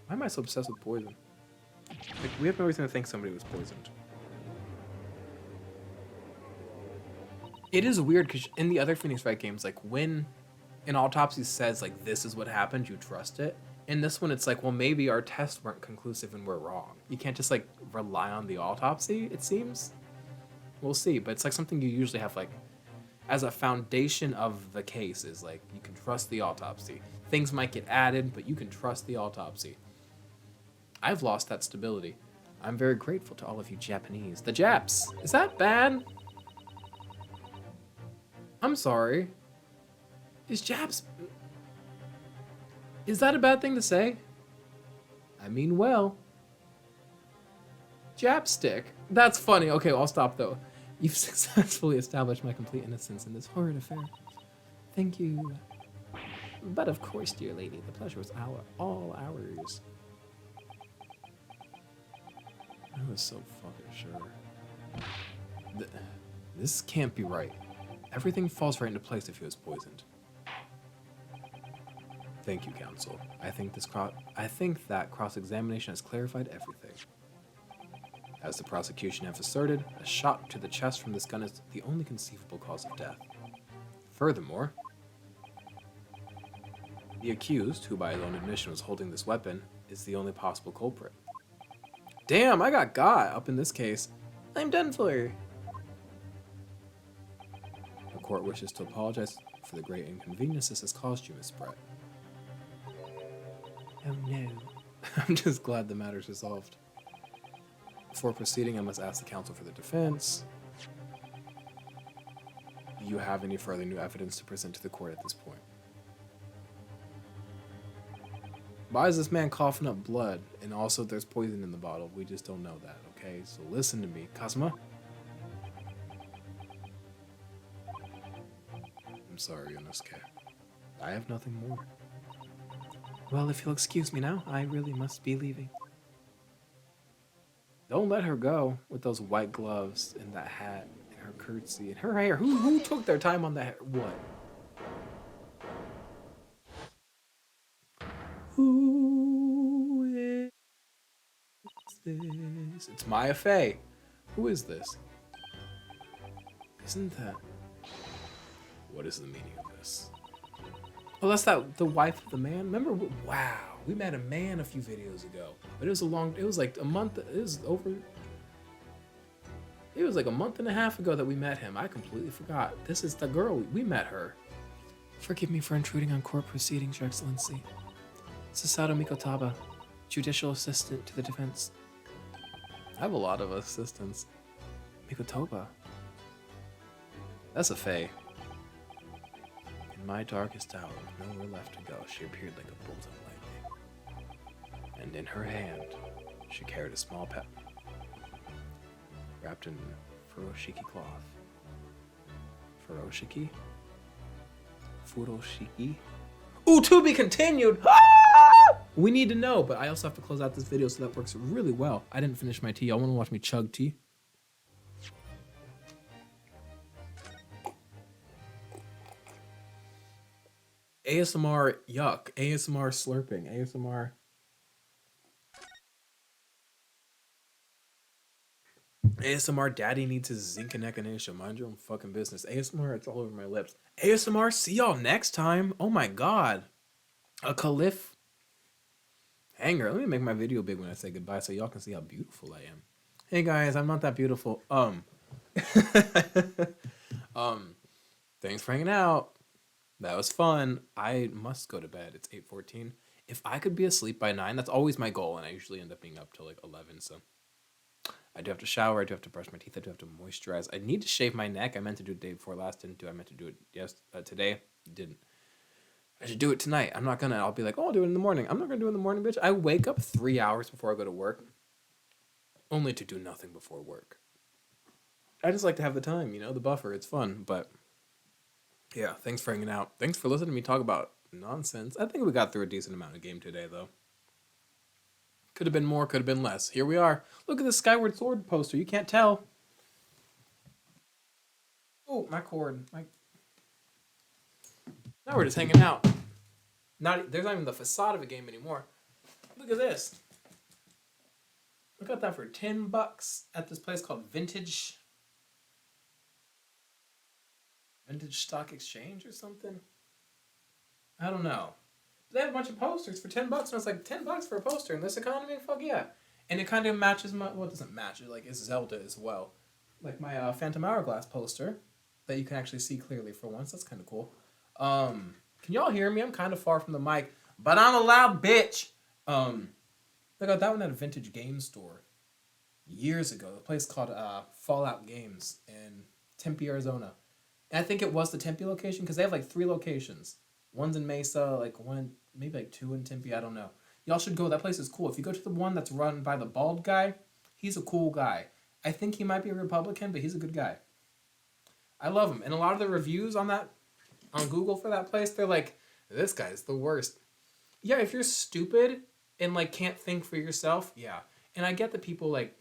Why am I so obsessed with poison? Like, we have no reason to think somebody was poisoned. It is weird because in the other Phoenix Wright games, like when an autopsy says like this is what happened, you trust it. In this one, it's like, well, maybe our tests weren't conclusive and we're wrong. You can't just like rely on the autopsy, it seems. We'll see, but it's like something you usually have like as a foundation of the case is like you can trust the autopsy. Things might get added, but you can trust the autopsy. I've lost that stability. I'm very grateful to all of you Japanese. The Japs! Is that bad? I'm sorry. Is Japs... Is that a bad thing to say? I mean well. Japstick. That's funny. Okay, well, I'll stop though. You've successfully established my complete innocence in this horrid affair. Thank you. But of course, dear lady, the pleasure was all ours. I was so fucking sure. This can't be right. Everything falls right into place if he was poisoned. Thank you, counsel. I think that cross-examination has clarified everything. As the prosecution have asserted, a shot to the chest from this gun is the only conceivable cause of death. Furthermore, the accused, who by his own admission was holding this weapon, is the only possible culprit. Damn, I got up in this case. I'm done for. The court wishes to apologize for the great inconvenience this has caused you, Miss Brett. Oh no. I'm just glad the matter's resolved. Before proceeding, I must ask the counsel for the defense. Do you have any further new evidence to present to the court at this point? Why is this man coughing up blood? And also there's poison in the bottle. We just don't know that, okay? So listen to me. Kazuma? I'm sorry, Yonosuke. I have nothing more. Well, if you'll excuse me now, I really must be leaving. Don't let her go with those white gloves and that hat and her curtsy and her hair. Who took their time on that? What? Who is this? It's Maya Fey. Who is this? Isn't that? What is the meaning of this? Oh, that's the wife of the man. Remember? Wow, we met a man a few videos ago, but it was like a month. It was like a month and a half ago that we met him. I completely forgot. This is the girl. We met her. Forgive me for intruding on court proceedings, Your Excellency. Sasato Mikotaba, judicial assistant to the defense. I have a lot of assistants. Mikotoba. That's a fae. In my darkest hour, with nowhere left to go, she appeared like a bolt of lightning. And in her hand, she carried a small pet wrapped in furoshiki cloth. Furoshiki? Furoshiki? Ooh, to be continued! Ah! We need to know, but I also have to close out this video, so that works really well. I didn't finish my tea. Y'all want to watch me chug tea? ASMR yuck. ASMR slurping. ASMR. ASMR daddy needs his zinc and echinacea. Mind your own fucking business. ASMR, it's all over my lips. ASMR, see y'all next time. Oh my god. A caliph hanger. Let me make my video big when I say goodbye so y'all can see how beautiful I am. Hey guys, I'm not that beautiful. Thanks for hanging out. That was fun. I must go to bed. It's 8:14. If I could be asleep by 9, that's always my goal, and I usually end up being up till like 11, so I do have to shower, I do have to brush my teeth, I do have to moisturize. I need to shave my neck. I meant to do it the day before last, didn't do it. I meant to do it today, didn't. I should do it tonight. I'll be like, oh, I'll do it in the morning. I'm not gonna do it in the morning, bitch. I wake up 3 hours before I go to work, only to do nothing before work. I just like to have the time, the buffer. It's fun, but yeah, thanks for hanging out. Thanks for listening to me talk about nonsense. I think we got through a decent amount of game today, though. Could have been more, could have been less. Here we are. Look at the Skyward Sword poster. You can't tell. Oh, my cord. Now we're just hanging out. There's not even the facade of a game anymore. Look at this. I got that for $10 at this place called Vintage Stock Exchange or something. I don't know. They have a bunch of posters for $10, and I was like, $10 for a poster in this economy? Fuck yeah. And it kind of matches it doesn't match it, like it's Zelda as well. Like my Phantom Hourglass poster that you can actually see clearly for once. That's kind of cool. Can y'all hear me? I'm kind of far from the mic, but I'm a loud bitch. I got that one at a vintage game store years ago. A place called Fallout Games in Tempe, Arizona. And I think it was the Tempe location because they have like 3 locations. One's in Mesa, maybe 2 in Tempe. I don't know. Y'all should go. That place is cool. If you go to the one that's run by the bald guy, He's a cool guy. I think he might be a Republican, but he's a good guy. I love him. And a lot of the reviews on Google for that place, they're like, this guy's the worst. Yeah, if you're stupid and like can't think for yourself, yeah. And I get that people like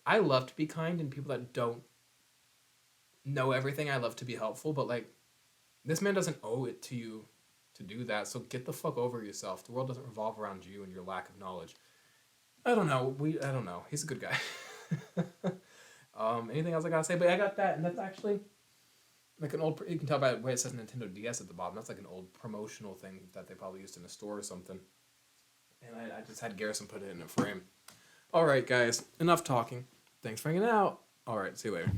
I love to be kind and people that don't know everything, I love to be helpful, but like this man doesn't owe it to you to do that. So get the fuck over yourself. The world doesn't revolve around you and your lack of knowledge. I don't know. I don't know. He's a good guy. Anything else I gotta say? But I got that, and that's actually like an old. You can tell by the way it says Nintendo DS at the bottom. That's like an old promotional thing that they probably used in a store or something. And I just had Garrison put it in a frame. All right, guys. Enough talking. Thanks for hanging out. All right. See you later.